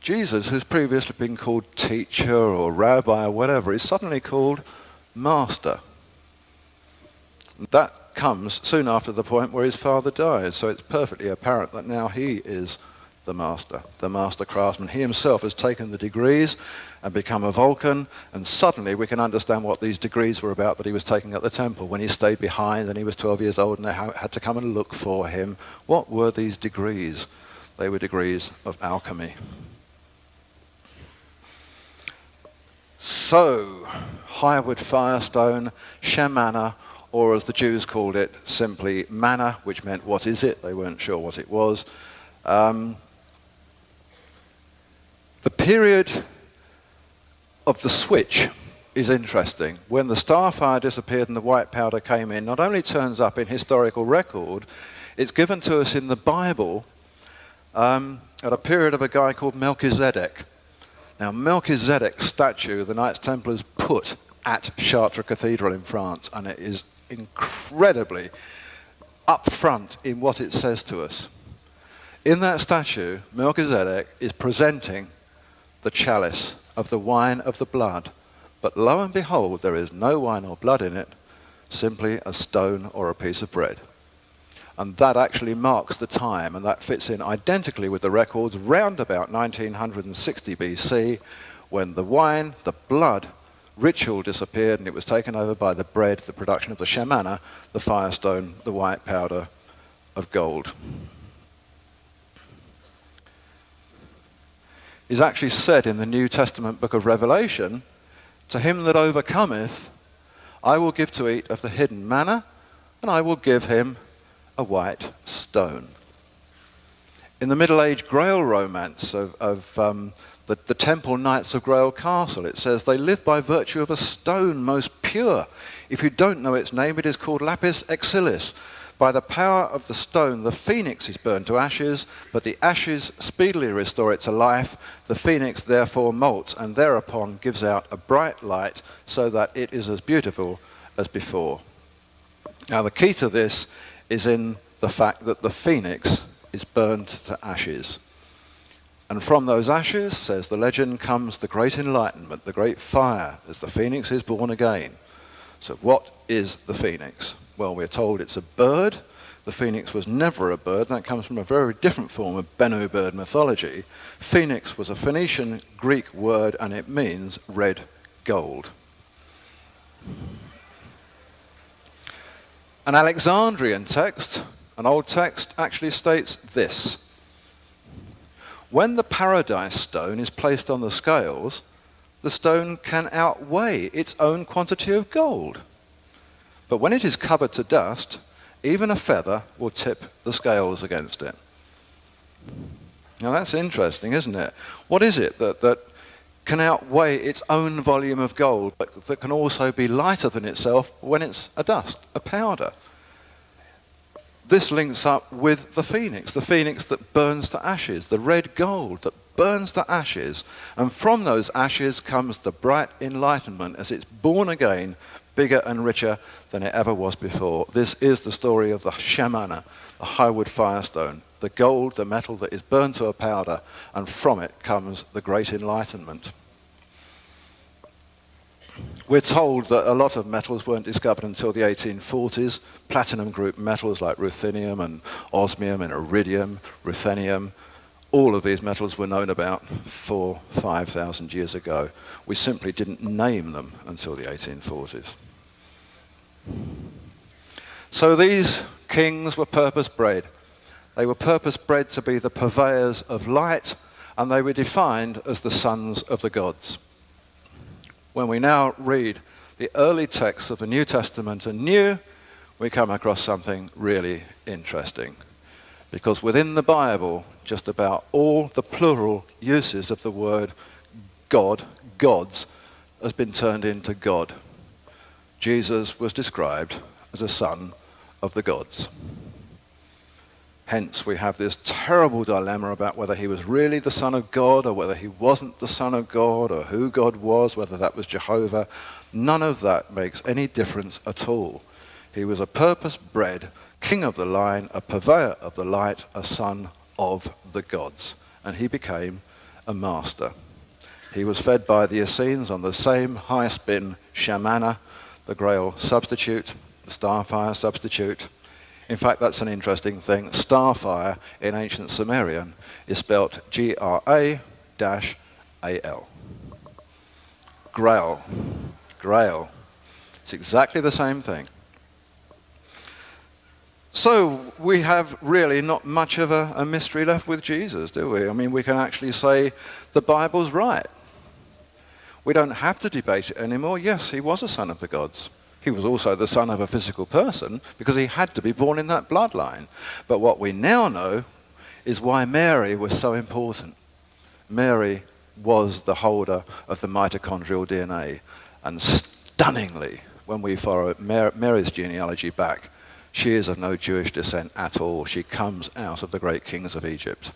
Jesus, who's previously been called teacher or rabbi or whatever, is suddenly called master. That comes soon after the point where his father dies, so it's perfectly apparent that now he is the master craftsman. He himself has taken the degrees and become a Vulcan, and suddenly we can understand what these degrees were about that he was taking at the temple when he stayed behind and he was 12 years old and they had to come and look for him. What were these degrees? They were degrees of alchemy. So, Hirewood Firestone, Shemana, or as the Jews called it, simply manna, which meant what is it? They weren't sure what it was. The period of the switch is interesting. When the starfire disappeared and the white powder came in, not only turns up in historical record, it's given to us in the Bible at a period of a guy called Melchizedek. Now, Melchizedek's statue, the Knights Templars put at Chartres Cathedral in France, and it is incredibly upfront in what it says to us. In that statue, Melchizedek is presenting the chalice of the wine of the blood. But lo and behold, there is no wine or blood in it, simply a stone or a piece of bread. And that actually marks the time, and that fits in identically with the records round about 1960 BC, when the wine, the blood, ritual disappeared and it was taken over by the bread, the production of the shamana, the firestone, the white powder of gold. It's actually said in the New Testament book of Revelation, "To him that overcometh, I will give to eat of the hidden manna, and I will give him a white stone." In the Middle Age Grail romance of the Temple Knights of Grail Castle, it says, "They live by virtue of a stone most pure. If you don't know its name, it is called lapis exilis. By the power of the stone, the phoenix is burned to ashes, but the ashes speedily restore it to life. The phoenix therefore molts, and thereupon gives out a bright light, so that it is as beautiful as before." Now, the key to this is in the fact that the phoenix is burned to ashes. And from those ashes, says the legend, comes the great enlightenment, the great fire, as the phoenix is born again. So what is the phoenix? Well, we're told it's a bird. The phoenix was never a bird. That comes from a very different form of Bennu bird mythology. Phoenix was a Phoenician Greek word, and it means red gold. An Alexandrian text, an old text, actually states this: "When the paradise stone is placed on the scales, the stone can outweigh its own quantity of gold. But when it is covered to dust, even a feather will tip the scales against it." Now that's interesting, isn't it? What is it that can outweigh its own volume of gold, but that can also be lighter than itself when it's a dust, a powder? This links up with the phoenix that burns to ashes, the red gold that burns to ashes. And from those ashes comes the bright enlightenment as it's born again, bigger and richer than it ever was before. This is the story of the shamana, the highwood firestone, the gold, the metal that is burned to a powder, and from it comes the great enlightenment. We're told that a lot of metals weren't discovered until the 1840s. Platinum group metals like ruthenium and osmium and iridium, ruthenium, all of these metals were known about 4,000-5,000 years ago. We simply didn't name them until the 1840s. So these kings were purpose-bred. They were purpose-bred to be the purveyors of light, and they were defined as the sons of the gods. When we now read the early texts of the New Testament anew, we come across something really interesting. Because within the Bible, just about all the plural uses of the word God, gods, has been turned into God. Jesus was described as a son of the gods. Hence, we have this terrible dilemma about whether he was really the Son of God or whether he wasn't the Son of God, or who God was, whether that was Jehovah. None of that makes any difference at all. He was a purpose-bred king of the line, a purveyor of the light, a son of the gods. And he became a master. He was fed by the Essenes on the same high-spin shamana, the Grail substitute, the starfire substitute. In fact, that's an interesting thing. Starfire in ancient Sumerian is spelt G-R-A-A-L. Grail. Grail. It's exactly the same thing. So we have really not much of a mystery left with Jesus, do we? I mean, we can actually say the Bible's right. We don't have to debate it anymore. Yes, he was a son of the gods. He was also the son of a physical person because he had to be born in that bloodline. But what we now know is why Mary was so important. Mary was the holder of the mitochondrial DNA. And stunningly, when we follow Mary's genealogy back, she is of no Jewish descent at all. She comes out of the great kings of Egypt.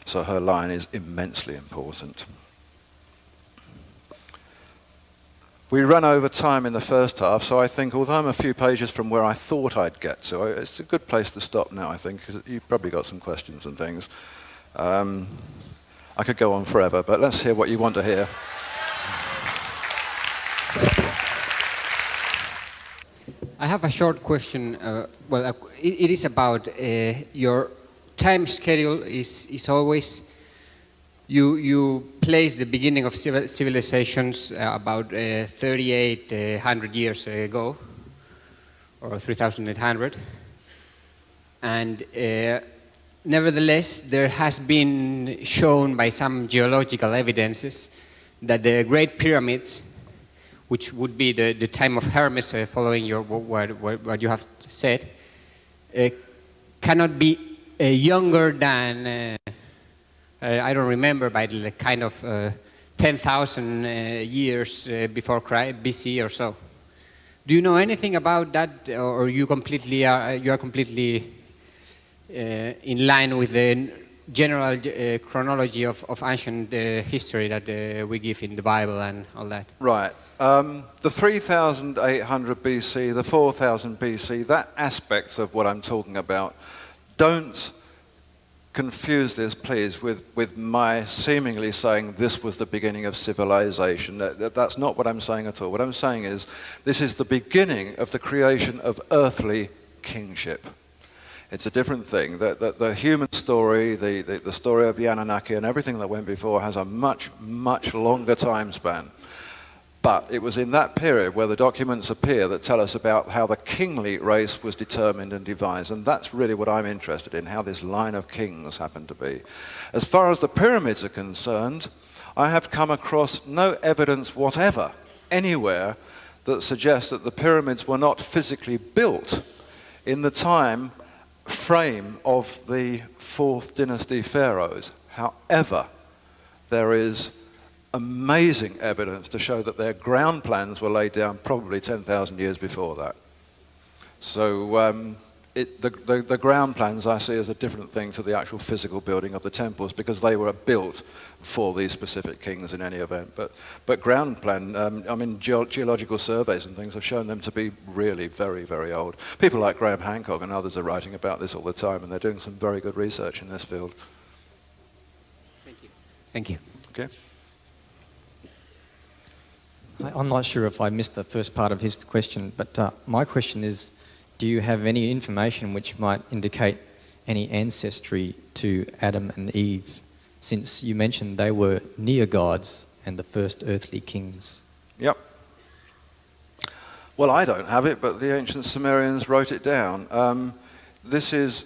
So her line is immensely important. We ran over time in the first half, so I think, although I'm a few pages from where I thought I'd get to, it's a good place to stop now, I think, because you've probably got some questions and things. I could go on forever, but let's hear what you want to hear. I have a short question. It is about your time schedule. Is always you place the beginning of civilizations about 3,800 years ago, or 3,800, and nevertheless, there has been shown by some geological evidences that the Great Pyramids, which would be the time of Hermes, following your what you have said, cannot be younger than I don't remember, by the kind of 10,000 years before Christ, BC or so. Do you know anything about that, or you are completely in line with the general chronology of ancient history that we give in the Bible and all that? Right. The 3,800 BC, the 4,000 BC, that aspect of what I'm talking about, don't confuse this, please, with my seemingly saying this was the beginning of civilization. That's not what I'm saying at all. What I'm saying is this is the beginning of the creation of earthly kingship. It's a different thing. The human story, the story of the Anunnaki and everything that went before has a much, much longer time span. But it was in that period where the documents appear that tell us about how the kingly race was determined and devised. And that's really what I'm interested in, how this line of kings happened to be. As far as the pyramids are concerned, I have come across no evidence whatever anywhere that suggests that the pyramids were not physically built in the time frame of the 4th dynasty pharaohs. However, there is amazing evidence to show that their ground plans were laid down probably 10,000 years before that. So the ground plans I see as a different thing to the actual physical building of the temples, because they were built for these specific kings in any event. But ground plan, I mean, geological surveys and things have shown them to be really very, very old. People like Graham Hancock and others are writing about this all the time, and they're doing some very good research in this field. Thank you. Thank you. Okay. I'm not sure if I missed the first part of his question, but my question is, do you have any information which might indicate any ancestry to Adam and Eve, since you mentioned they were near gods and the first earthly kings? Yep. Well, I don't have it, but the ancient Sumerians wrote it down. This is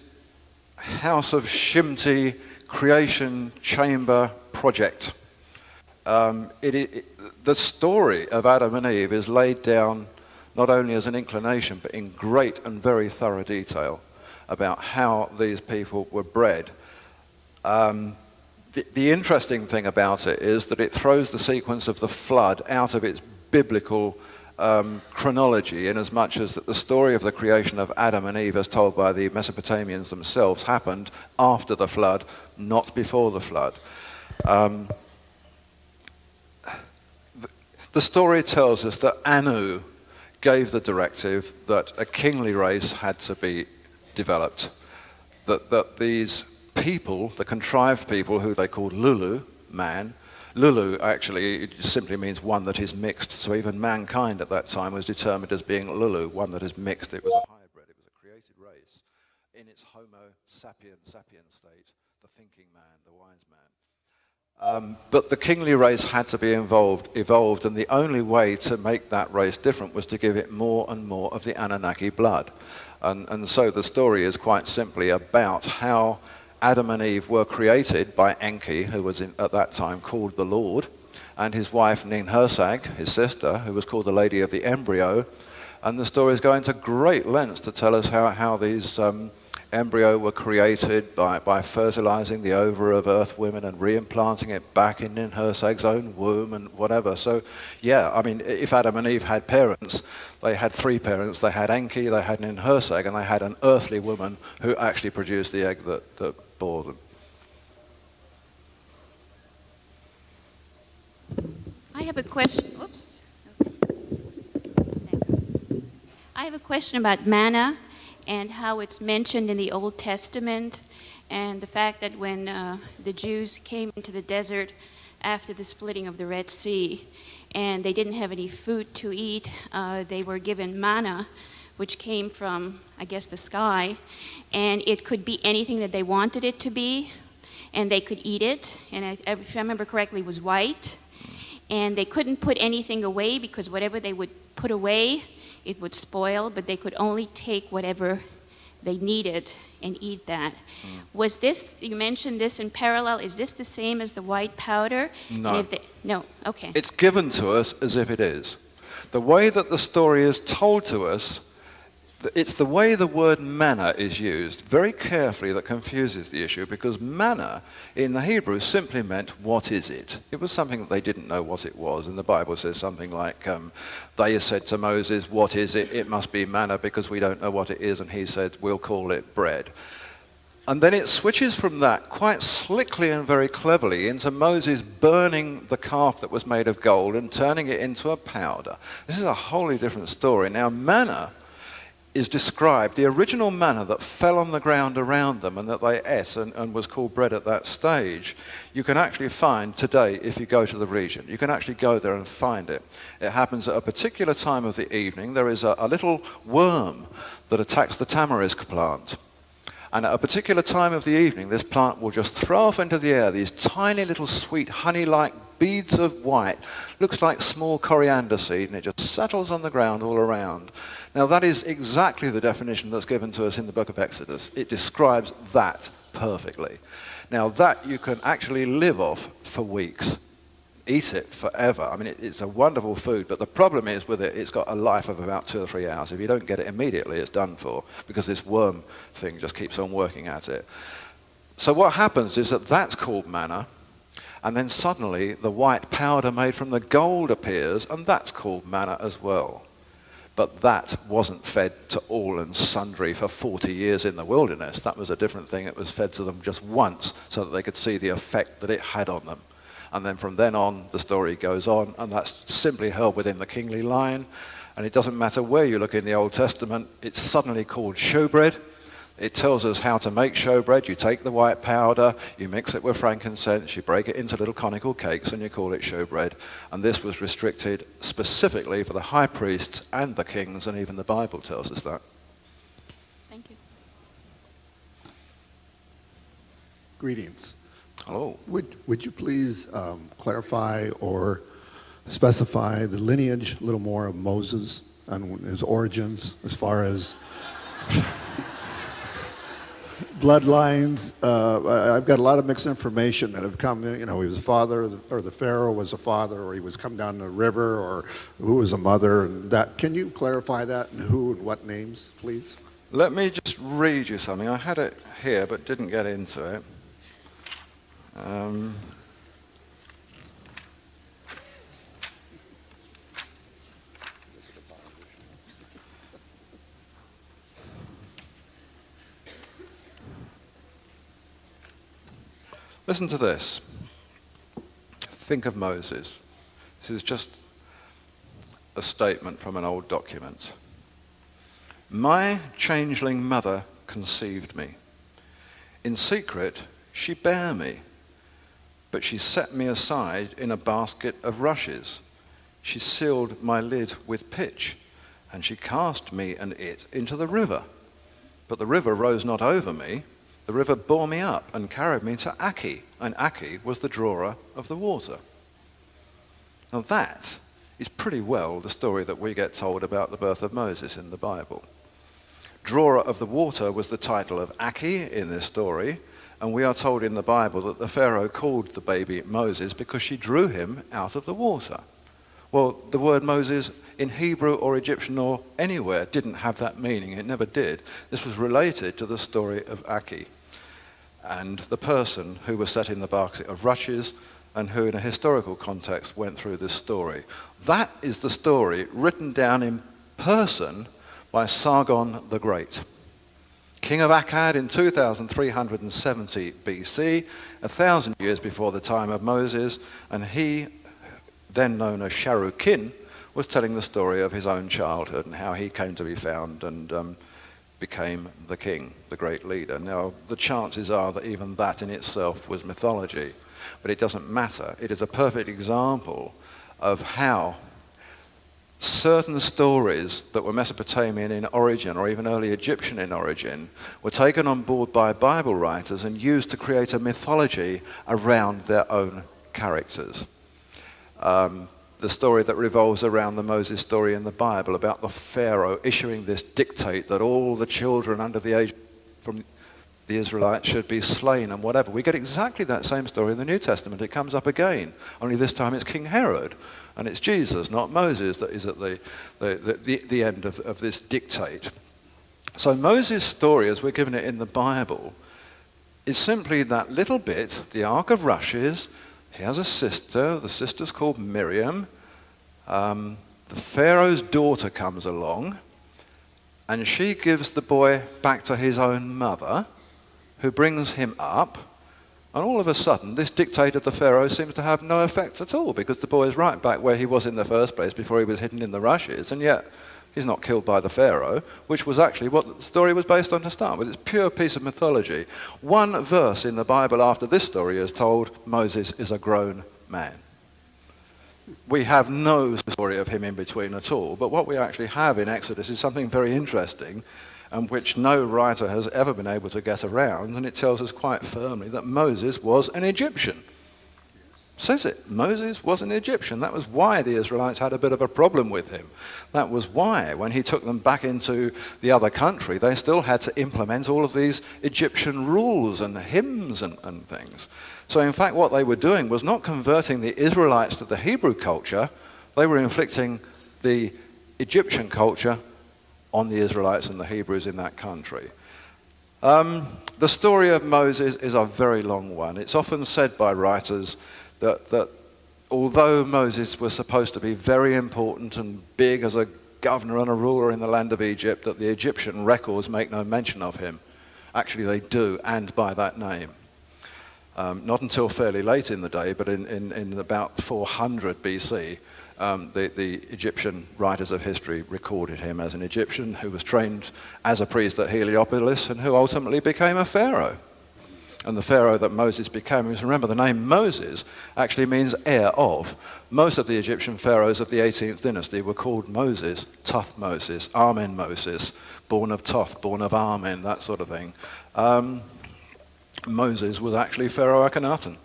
House of Shimti Creation Chamber Project. The story of Adam and Eve is laid down not only as an inclination, but in great and very thorough detail about how these people were bred. The interesting thing about it is that it throws the sequence of the flood out of its biblical chronology, in as much as that the story of the creation of Adam and Eve, as told by the Mesopotamians themselves, happened after the flood, not before the flood. The story tells us that Anu gave the directive that a kingly race had to be developed, that these people, the contrived people who they called Lulu, man, Lulu actually it simply means one that is mixed, so even mankind at that time was determined as being Lulu, one that is mixed. It was a hybrid, it was a created race in its Homo sapien state, the thinking man, the wise man. But the kingly race had to be evolved, and the only way to make that race different was to give it more and more of the Anunnaki blood. And so the story is quite simply about how Adam and Eve were created by Enki, who was at that time called the Lord, and his wife Ninhursag, his sister, who was called the Lady of the Embryo. And the story is going to great lengths to tell us how these embryo were created by fertilizing the ova of earth women and reimplanting it back in Ninhursag's own womb and whatever. So yeah, I mean, if Adam and Eve had parents, they had three parents. They had Enki, they had Ninhursag, and they had an earthly woman who actually produced the egg that bore them. I have a question. Oops. Thanks. I have a question about manna and how it's mentioned in the Old Testament, and the fact that when the Jews came into the desert after the splitting of the Red Sea, and they didn't have any food to eat, they were given manna, which came from, I guess, the sky, and it could be anything that they wanted it to be, and they could eat it, and if I remember correctly, it was white, and they couldn't put anything away because whatever they would put away, it would spoil, but they could only take whatever they needed and eat that. Was this, you mentioned this in parallel, is this the same as the white powder? No. And if no, okay. It's given to us as if it is. The way that the story is told to us, it's the way the word manna is used very carefully that confuses the issue, because manna in the Hebrew simply meant, what is it? It was something that they didn't know what it was, and the Bible says something like, they said to Moses, what is it? It must be manna because we don't know what it is, and he said, we'll call it bread. And then it switches from that quite slickly and very cleverly into Moses burning the calf that was made of gold and turning it into a powder. This is a wholly different story. Now, manna is described, the original manna that fell on the ground around them and that they ate and was called bread at that stage, you can actually find today if you go to the region. You can actually go there and find it. It happens at a particular time of the evening. There is a little worm that attacks the tamarisk plant. And at a particular time of the evening, this plant will just throw off into the air these tiny little sweet honey-like beads of white. Looks like small coriander seed, and it just settles on the ground all around. Now that is exactly the definition that's given to us in the book of Exodus. It describes that perfectly. Now that you can actually live off for weeks. Eat it forever. I mean, it's a wonderful food, but the problem is with it, it's got a life of about 2 or 3 hours. If you don't get it immediately, it's done for, because this worm thing just keeps on working at it. So what happens is that that's called manna, and then suddenly the white powder made from the gold appears, and that's called manna as well. But that wasn't fed to all and sundry for 40 years in the wilderness. That was a different thing. It was fed to them just once so that they could see the effect that it had on them. And then from then on, the story goes on, and that's simply held within the kingly line. And it doesn't matter where you look in the Old Testament, it's suddenly called showbread. It tells us how to make showbread. You take the white powder, you mix it with frankincense, you break it into little conical cakes, and you call it showbread. And this was restricted specifically for the high priests and the kings, and even the Bible tells us that. Thank you. Greetings. Hello. Would you please clarify or specify the lineage a little more of Moses and his origins as far as bloodlines? I've got a lot of mixed information that have come in. You know, he was a father, or the Pharaoh was a father, or he was come down the river, or who was a mother, and that. Can you clarify that, and who and what names, please? Let me just read you something. I had it here, but didn't get into it. Listen to this. Think of Moses. This is just a statement from an old document. My changeling mother conceived me. In secret, she bare me. But she set me aside in a basket of rushes. She sealed my lid with pitch, and she cast me and it into the river. But the river rose not over me. The river bore me up and carried me to Aki, and Aki was the drawer of the water. Now that is pretty well the story that we get told about the birth of Moses in the Bible. Drawer of the water was the title of Aki in this story, and we are told in the Bible that the Pharaoh called the baby Moses because she drew him out of the water. Well, the word Moses in Hebrew or Egyptian or anywhere didn't have that meaning. It never did. This was related to the story of Aki and the person who was set in the basket of rushes and who in a historical context went through this story. That is the story written down in person by Sargon the Great, king of Akkad in 2370 BC, 1,000 years before the time of Moses, and he, then known as Sharukin, was telling the story of his own childhood and how he came to be found and became the king, the great leader. Now, the chances are that even that in itself was mythology, but it doesn't matter. It is a perfect example of how certain stories that were Mesopotamian in origin or even early Egyptian in origin were taken on board by Bible writers and used to create a mythology around their own characters. The story that revolves around the Moses story in the Bible about the Pharaoh issuing this dictate that all the children under the age from the Israelites should be slain and whatever. We get exactly that same story in the New Testament. It comes up again, only this time it's King Herod. And it's Jesus, not Moses, that is at the end of this dictate. So Moses' story, as we're given it in the Bible, is simply that little bit, the Ark of Rushes. He has a sister, the sister's called Miriam. The Pharaoh's daughter comes along, and she gives the boy back to his own mother, who brings him up. And all of a sudden, this dictate of the Pharaoh seems to have no effect at all, because the boy is right back where he was in the first place before he was hidden in the rushes, and yet he's not killed by the Pharaoh, which was actually what the story was based on to start with. It's a pure piece of mythology. One verse in the Bible after this story is told Moses is a grown man. We have no story of him in between at all, but what we actually have in Exodus is something very interesting, and which no writer has ever been able to get around, and it tells us quite firmly that Moses was an Egyptian. Says it, Moses was an Egyptian. That was why the Israelites had a bit of a problem with him. That was why, when he took them back into the other country, they still had to implement all of these Egyptian rules and hymns and things. So in fact, what they were doing was not converting the Israelites to the Hebrew culture, they were inflicting the Egyptian culture on the Israelites and the Hebrews in that country. The story of Moses is a very long one. It's often said by writers that although Moses was supposed to be very important and big as a governor and a ruler in the land of Egypt, that the Egyptian records make no mention of him. Actually, they do, and by that name. Not until fairly late in the day, but in about 400 BC, the Egyptian writers of history recorded him as an Egyptian who was trained as a priest at Heliopolis and who ultimately became a pharaoh. And the pharaoh that Moses became, remember the name Moses actually means heir of. Most of the Egyptian pharaohs of the 18th dynasty were called Moses, Tuthmosis, Amenmosis, born of Toth, born of Amen, that sort of thing. Moses was actually Pharaoh Akhenaten.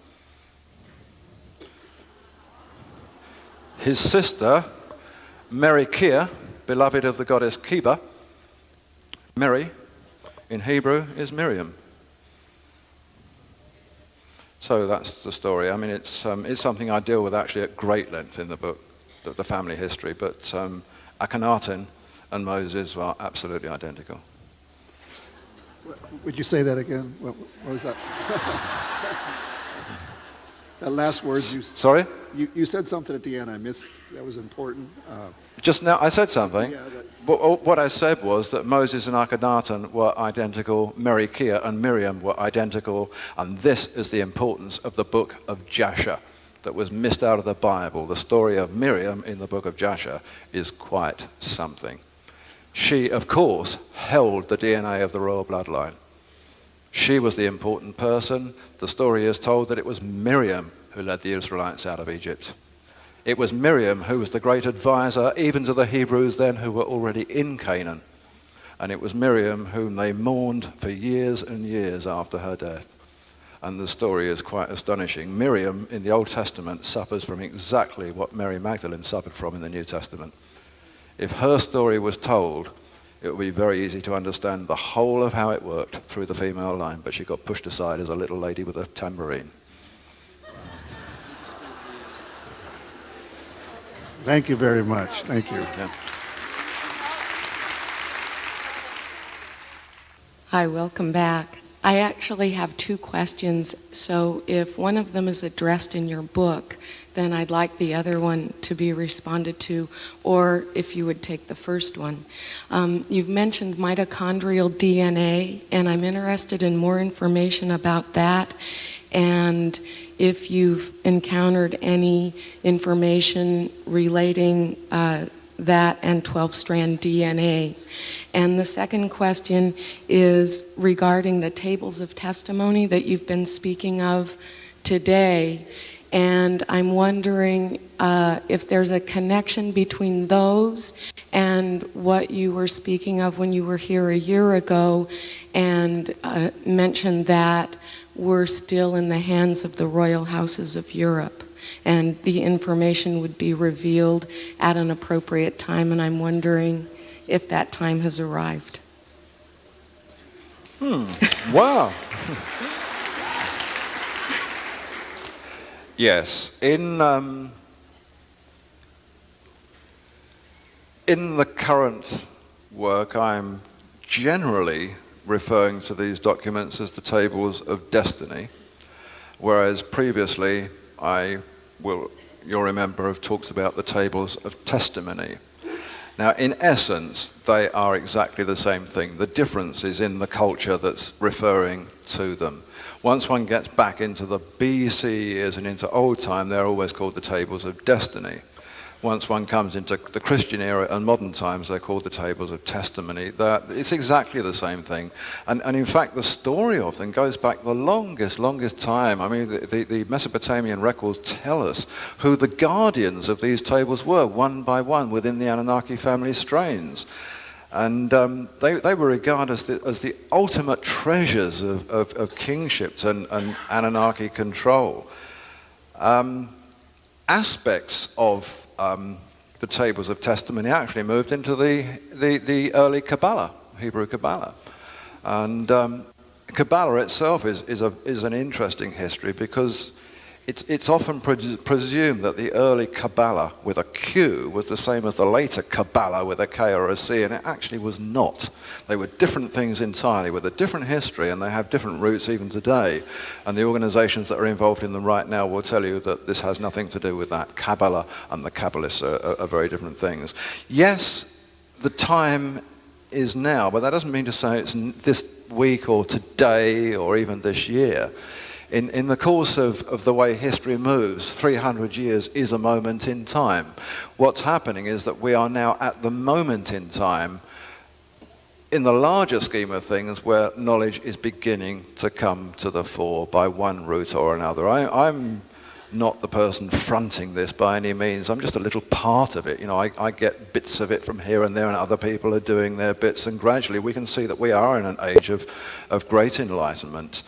His sister, Merikea, beloved of the goddess Kiba, Mary, in Hebrew, is Miriam. So that's the story. I mean, it's something I deal with actually at great length in the book, the family history, but Akhenaten and Moses are absolutely identical. Would you say that again? What was that? That last word you... Sorry? You said something at the end I missed that was important. Just now, I said something. Yeah, What I said was that Moses and Akhenaten were identical, Merikea and Miriam were identical, and this is the importance of the book of Jasher that was missed out of the Bible. The story of Miriam in the book of Jasher is quite something. She, of course, held the DNA of the royal bloodline. She was the important person. The story is told that it was Miriam who led the Israelites out of Egypt. It was Miriam who was the great advisor even to the Hebrews then who were already in Canaan. And it was Miriam whom they mourned for years and years after her death. And the story is quite astonishing. Miriam in the Old Testament suffers from exactly what Mary Magdalene suffered from in the New Testament. If her story was told, it would be very easy to understand the whole of how it worked through the female line, but she got pushed aside as a little lady with a tambourine. Thank you very much. Thank you. Yeah. Hi, welcome back. I actually have two questions, so if one of them is addressed in your book, then I'd like the other one to be responded to, or if you would take the first one. You've mentioned mitochondrial DNA, and I'm interested in more information about that, and if you've encountered any information relating that and 12-strand DNA. And the second question is regarding the tables of testimony that you've been speaking of today. And I'm wondering if there's a connection between those and what you were speaking of when you were here a year ago and mentioned that we're still in the hands of the royal houses of Europe and the information would be revealed at an appropriate time, and I'm wondering if that time has arrived. Wow. Yes, in the current work, I'm generally referring to these documents as the tables of destiny, whereas previously you'll remember, have talked about the tables of testimony. Now, in essence, they are exactly the same thing. The difference is in the culture that's referring to them. Once one gets back into the BC years and into old time, they're always called the tables of destiny. Once one comes into the Christian era and modern times, they're called the tables of testimony. It's exactly the same thing. And in fact, the story of them goes back the longest time. I mean, the Mesopotamian records tell us who the guardians of these tables were, one by one, within the Anunnaki family strains. And they were regarded as the ultimate treasures of kingships and Anunnaki control. Aspects of the tables of testimony actually moved into the early Kabbalah, Hebrew Kabbalah. And Kabbalah itself is an interesting history because it's often presumed that the early Kabbalah with a Q was the same as the later Kabbalah with a K or a C, and it actually was not. They were different things entirely with a different history, and they have different roots even today. And the organizations that are involved in them right now will tell you that this has nothing to do with that. Kabbalah and the Kabbalists are very different things. Yes, the time is now, but that doesn't mean to say it's this week or today or even this year. In the course of the way history moves, 300 years is a moment in time. What's happening is that we are now at the moment in time in the larger scheme of things where knowledge is beginning to come to the fore by one route or another. I'm not the person fronting this by any means. I'm just a little part of it. You know, I get bits of it from here and there, and other people are doing their bits, and gradually we can see that we are in an age of great enlightenment.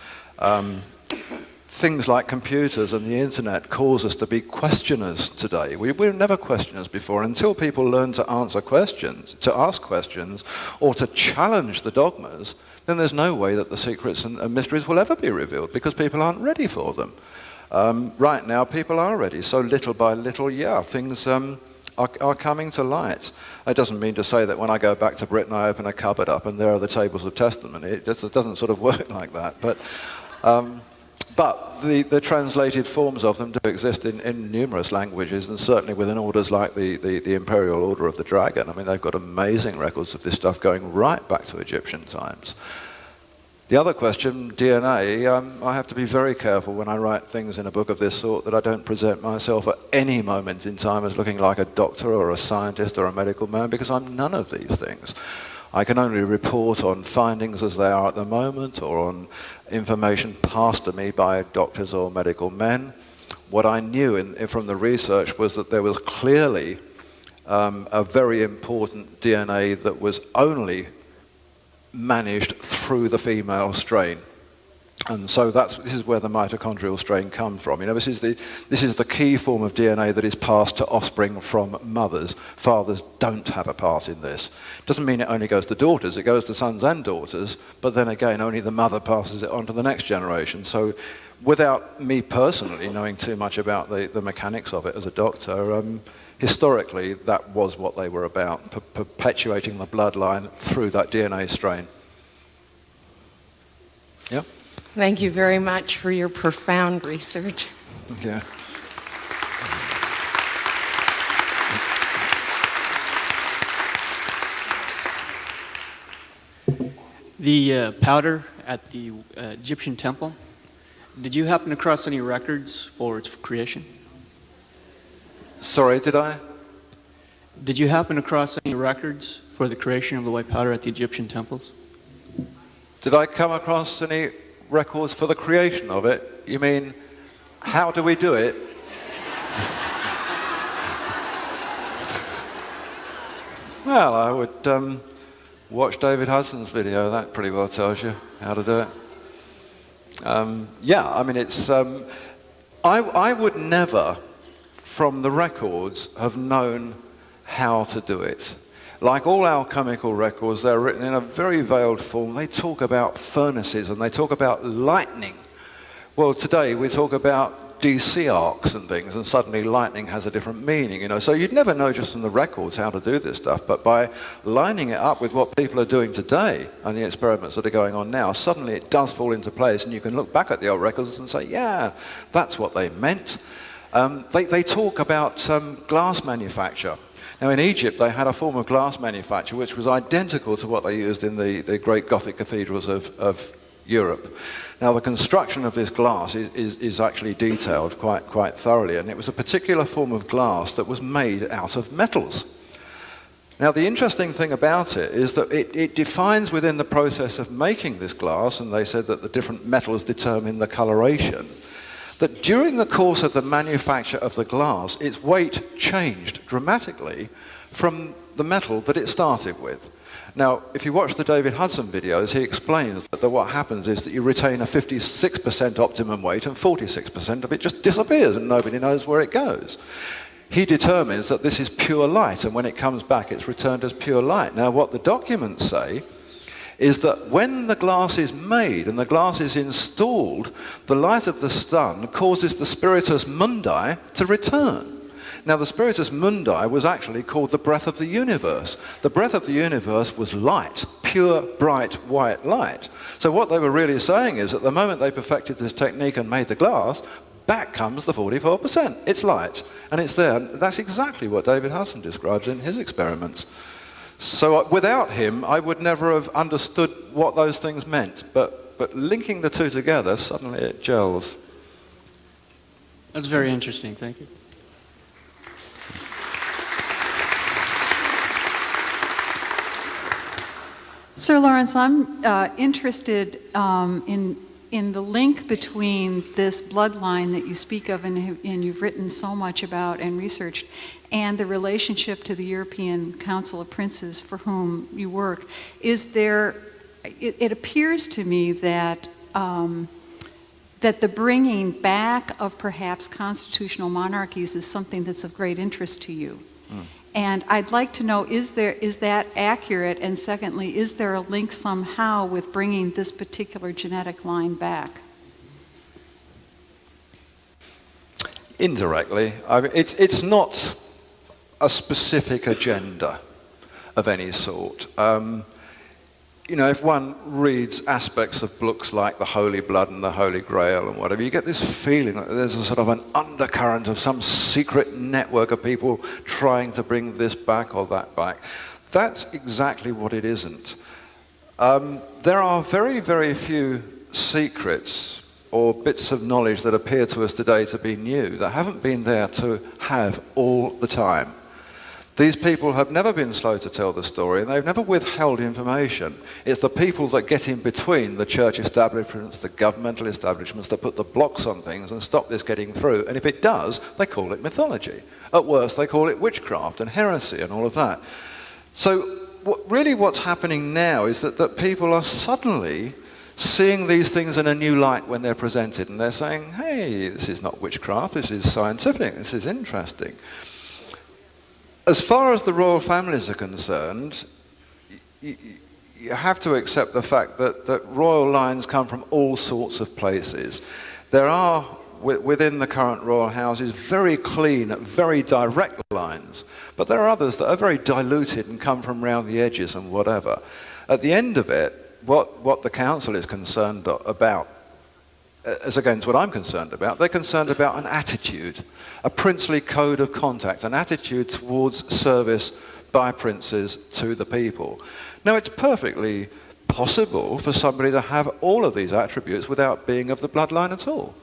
Things like computers and the internet cause us to be questioners today. We were never questioners before. Until people learn to answer questions, to ask questions, or to challenge the dogmas, then there's no way that the secrets and mysteries will ever be revealed because people aren't ready for them. Right now, people are ready. So little by little, things are coming to light. It doesn't mean to say that when I go back to Britain, I open a cupboard up and there are the tables of testimony. It doesn't sort of work like that. But the translated forms of them do exist in numerous languages, and certainly within orders like the Imperial Order of the Dragon. I mean, they've got amazing records of this stuff going right back to Egyptian times. The other question, DNA, I have to be very careful when I write things in a book of this sort that I don't present myself at any moment in time as looking like a doctor or a scientist or a medical man, because I'm none of these things. I can only report on findings as they are at the moment, or on information passed to me by doctors or medical men. What I knew from the research was that there was clearly a very important DNA that was only managed through the female strain. And so this is where the mitochondrial strain comes from. You know, this is the key form of DNA that is passed to offspring from mothers. Fathers don't have a part in this. Doesn't mean it only goes to daughters, it goes to sons and daughters, but then again, only the mother passes it on to the next generation. So without me personally knowing too much about the mechanics of it as a doctor, historically that was what they were about, perpetuating the bloodline through that DNA strain. Yeah? Thank you very much for your profound research. Yeah. The powder at the Egyptian temple, did you happen across any records for its creation? Sorry, did I? Did you happen across any records for the creation of the white powder at the Egyptian temples? Did I come across any records for the creation of it? You mean, how do we do it? Well, I would watch David Hudson's video. That pretty well tells you how to do it. Yeah, I mean, it's... I would never, from the records, have known how to do it. Like all alchemical records, they're written in a very veiled form. They talk about furnaces and they talk about lightning. Well, today we talk about DC arcs and things, and suddenly lightning has a different meaning, you know. So you'd never know just from the records how to do this stuff, but by lining it up with what people are doing today and the experiments that are going on now, suddenly it does fall into place, and you can look back at the old records and say, yeah, that's what they meant. They talk about glass manufacture. Now, in Egypt, they had a form of glass manufacture which was identical to what they used in the great Gothic cathedrals of Europe. Now, the construction of this glass is actually detailed quite thoroughly, and it was a particular form of glass that was made out of metals. Now, the interesting thing about it is that it defines within the process of making this glass, and they said that the different metals determine the coloration, that during the course of the manufacture of the glass, its weight changed dramatically from the metal that it started with. Now, if you watch the David Hudson videos, he explains that what happens is that you retain a 56% optimum weight and 46% of it just disappears and nobody knows where it goes. He determines that this is pure light, and when it comes back, it's returned as pure light. Now, what the documents say is that when the glass is made and the glass is installed, the light of the sun causes the spiritus mundi to return. Now, the spiritus mundi was actually called the breath of the universe. The breath of the universe was light, pure, bright, white light. So what they were really saying is that the moment they perfected this technique and made the glass, back comes the 44%. It's light, and it's there. And that's exactly what David Hudson describes in his experiments. So without him, I would never have understood what those things meant. But linking the two together, suddenly it gels. That's very interesting. Thank you. Sir Laurence, I'm interested in the link between this bloodline that you speak of and you've written so much about and researched, and the relationship to the European Council of Princes for whom you work. Is there, it appears to me that that the bringing back of perhaps constitutional monarchies is something that's of great interest to you. And I'd like to know, is that accurate? And secondly, is there a link somehow with bringing this particular genetic line back? Indirectly. I mean, it's not a specific agenda of any sort. You know, if one reads aspects of books like The Holy Blood and The Holy Grail and whatever, you get this feeling that there's a sort of an undercurrent of some secret network of people trying to bring this back or that back. That's exactly what it isn't. There are very, very few secrets or bits of knowledge that appear to us today to be new that haven't been there to have all the time. These people have never been slow to tell the story, and they've never withheld information. It's the people that get in between the church establishments, the governmental establishments, that put the blocks on things and stop this getting through. And if it does, they call it mythology. At worst, they call it witchcraft and heresy and all of that. So really what's happening now is that people are suddenly seeing these things in a new light when they're presented, and they're saying, hey, this is not witchcraft, this is scientific, this is interesting. As far as the royal families are concerned, you have to accept the fact that royal lines come from all sorts of places. There are, within the current royal houses, very clean, very direct lines, but there are others that are very diluted and come from round the edges and whatever. At the end of it, what the council is concerned about, as against what I'm concerned about, they're concerned about an attitude, a princely code of contact, an attitude towards service by princes to the people. Now, it's perfectly possible for somebody to have all of these attributes without being of the bloodline at all.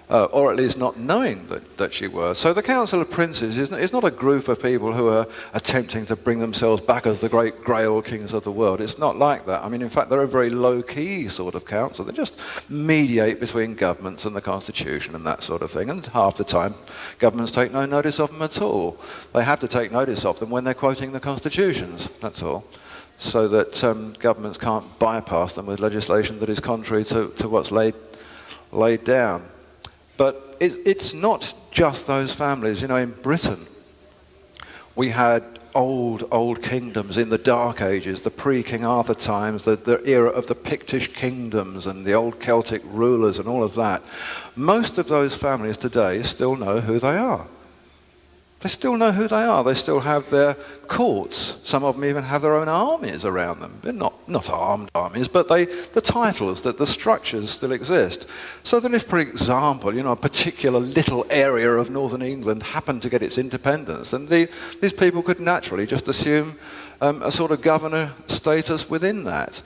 or at least not knowing that she was. So the Council of Princes is not a group of people who are attempting to bring themselves back as the great Grail kings of the world. It's not like that. I mean, in fact, they're a very low-key sort of council. They just mediate between governments and the Constitution and that sort of thing, and half the time governments take no notice of them at all. They have to take notice of them when they're quoting the constitutions, that's all, so that governments can't bypass them with legislation that is contrary to what's laid down. But it's not just those families. You know, in Britain, we had old kingdoms in the Dark Ages, the pre-King Arthur times, the era of the Pictish kingdoms and the old Celtic rulers and all of that. Most of those families today still know who they are. They still know who they are. They still have their courts. Some of them even have their own armies around them. They're not armed armies, but the titles, the structures still exist. So that if, for example, you know, a particular little area of northern England happened to get its independence, then these people could naturally just assume a sort of governor status within that.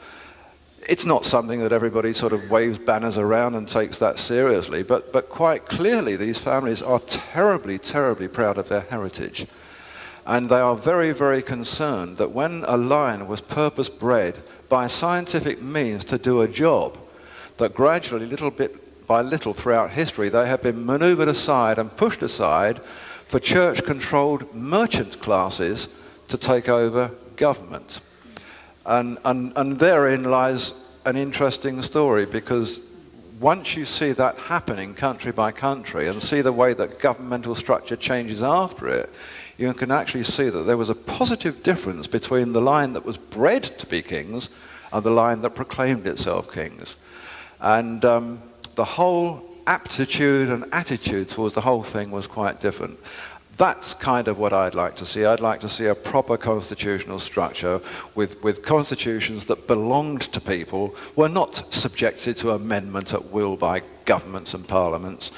It's not something that everybody sort of waves banners around and takes that seriously, but quite clearly these families are terribly, terribly proud of their heritage. And they are very, very concerned that when a line was purpose-bred by scientific means to do a job, that gradually, little bit by little throughout history, they have been maneuvered aside and pushed aside for church-controlled merchant classes to take over government. And therein lies an interesting story, because once you see that happening country by country and see the way that governmental structure changes after it, you can actually see that there was a positive difference between the line that was bred to be kings and the line that proclaimed itself kings. And the whole aptitude and attitude towards the whole thing was quite different. That's kind of what I'd like to see. I'd like to see a proper constitutional structure with constitutions that belonged to people, were not subjected to amendment at will by governments and parliaments,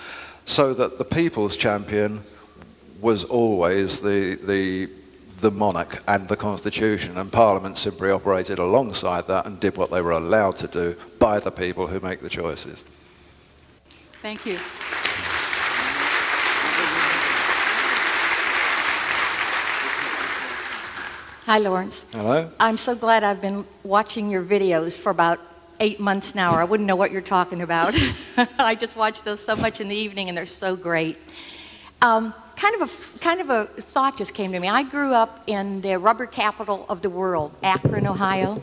so that the people's champion was always the monarch and the constitution, and parliament simply operated alongside that and did what they were allowed to do by the people who make the choices. Thank you. Hi, Laurence. Hello. I'm so glad I've been watching your videos for about 8 months now, or I wouldn't know what you're talking about. I just watch those so much in the evening, and they're so great. Kind of a thought just came to me. I grew up in the rubber capital of the world, Akron, Ohio.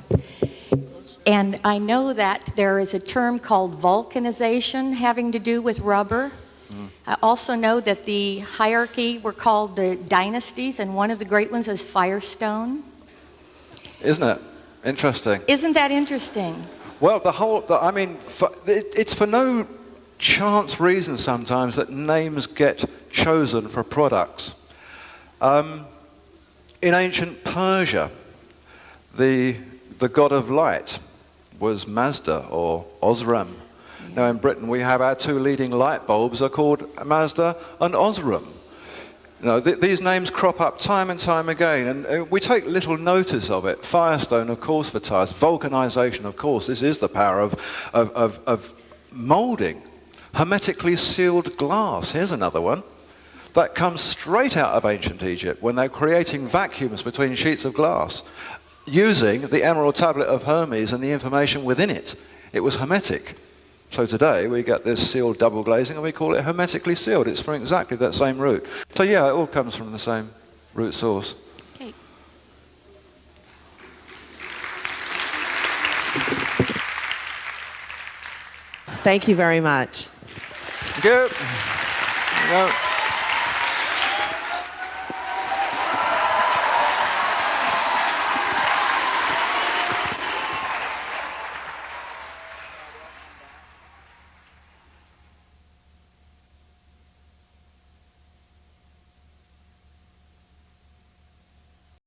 And I know that there is a term called vulcanization having to do with rubber. I also know that the hierarchy were called the dynasties, and one of the great ones is Firestone. Isn't it? Interesting. Isn't that interesting? Well, it's for no chance reason sometimes that names get chosen for products. In ancient Persia, the god of light was Mazda or Osram. Now in Britain we have our two leading light bulbs are called Mazda and Osram. You know, these names crop up time and time again, and we take little notice of it. Firestone, of course, for tires. Vulcanization, of course. This is the power of molding. Hermetically sealed glass. Here's another one. That comes straight out of ancient Egypt when they're creating vacuums between sheets of glass using the emerald tablet of Hermes and the information within it. It was hermetic. So today we get this sealed double glazing and we call it hermetically sealed. It's from exactly that same root. So yeah, it all comes from the same root source. Okay. Thank you very much. Thank you. There you go.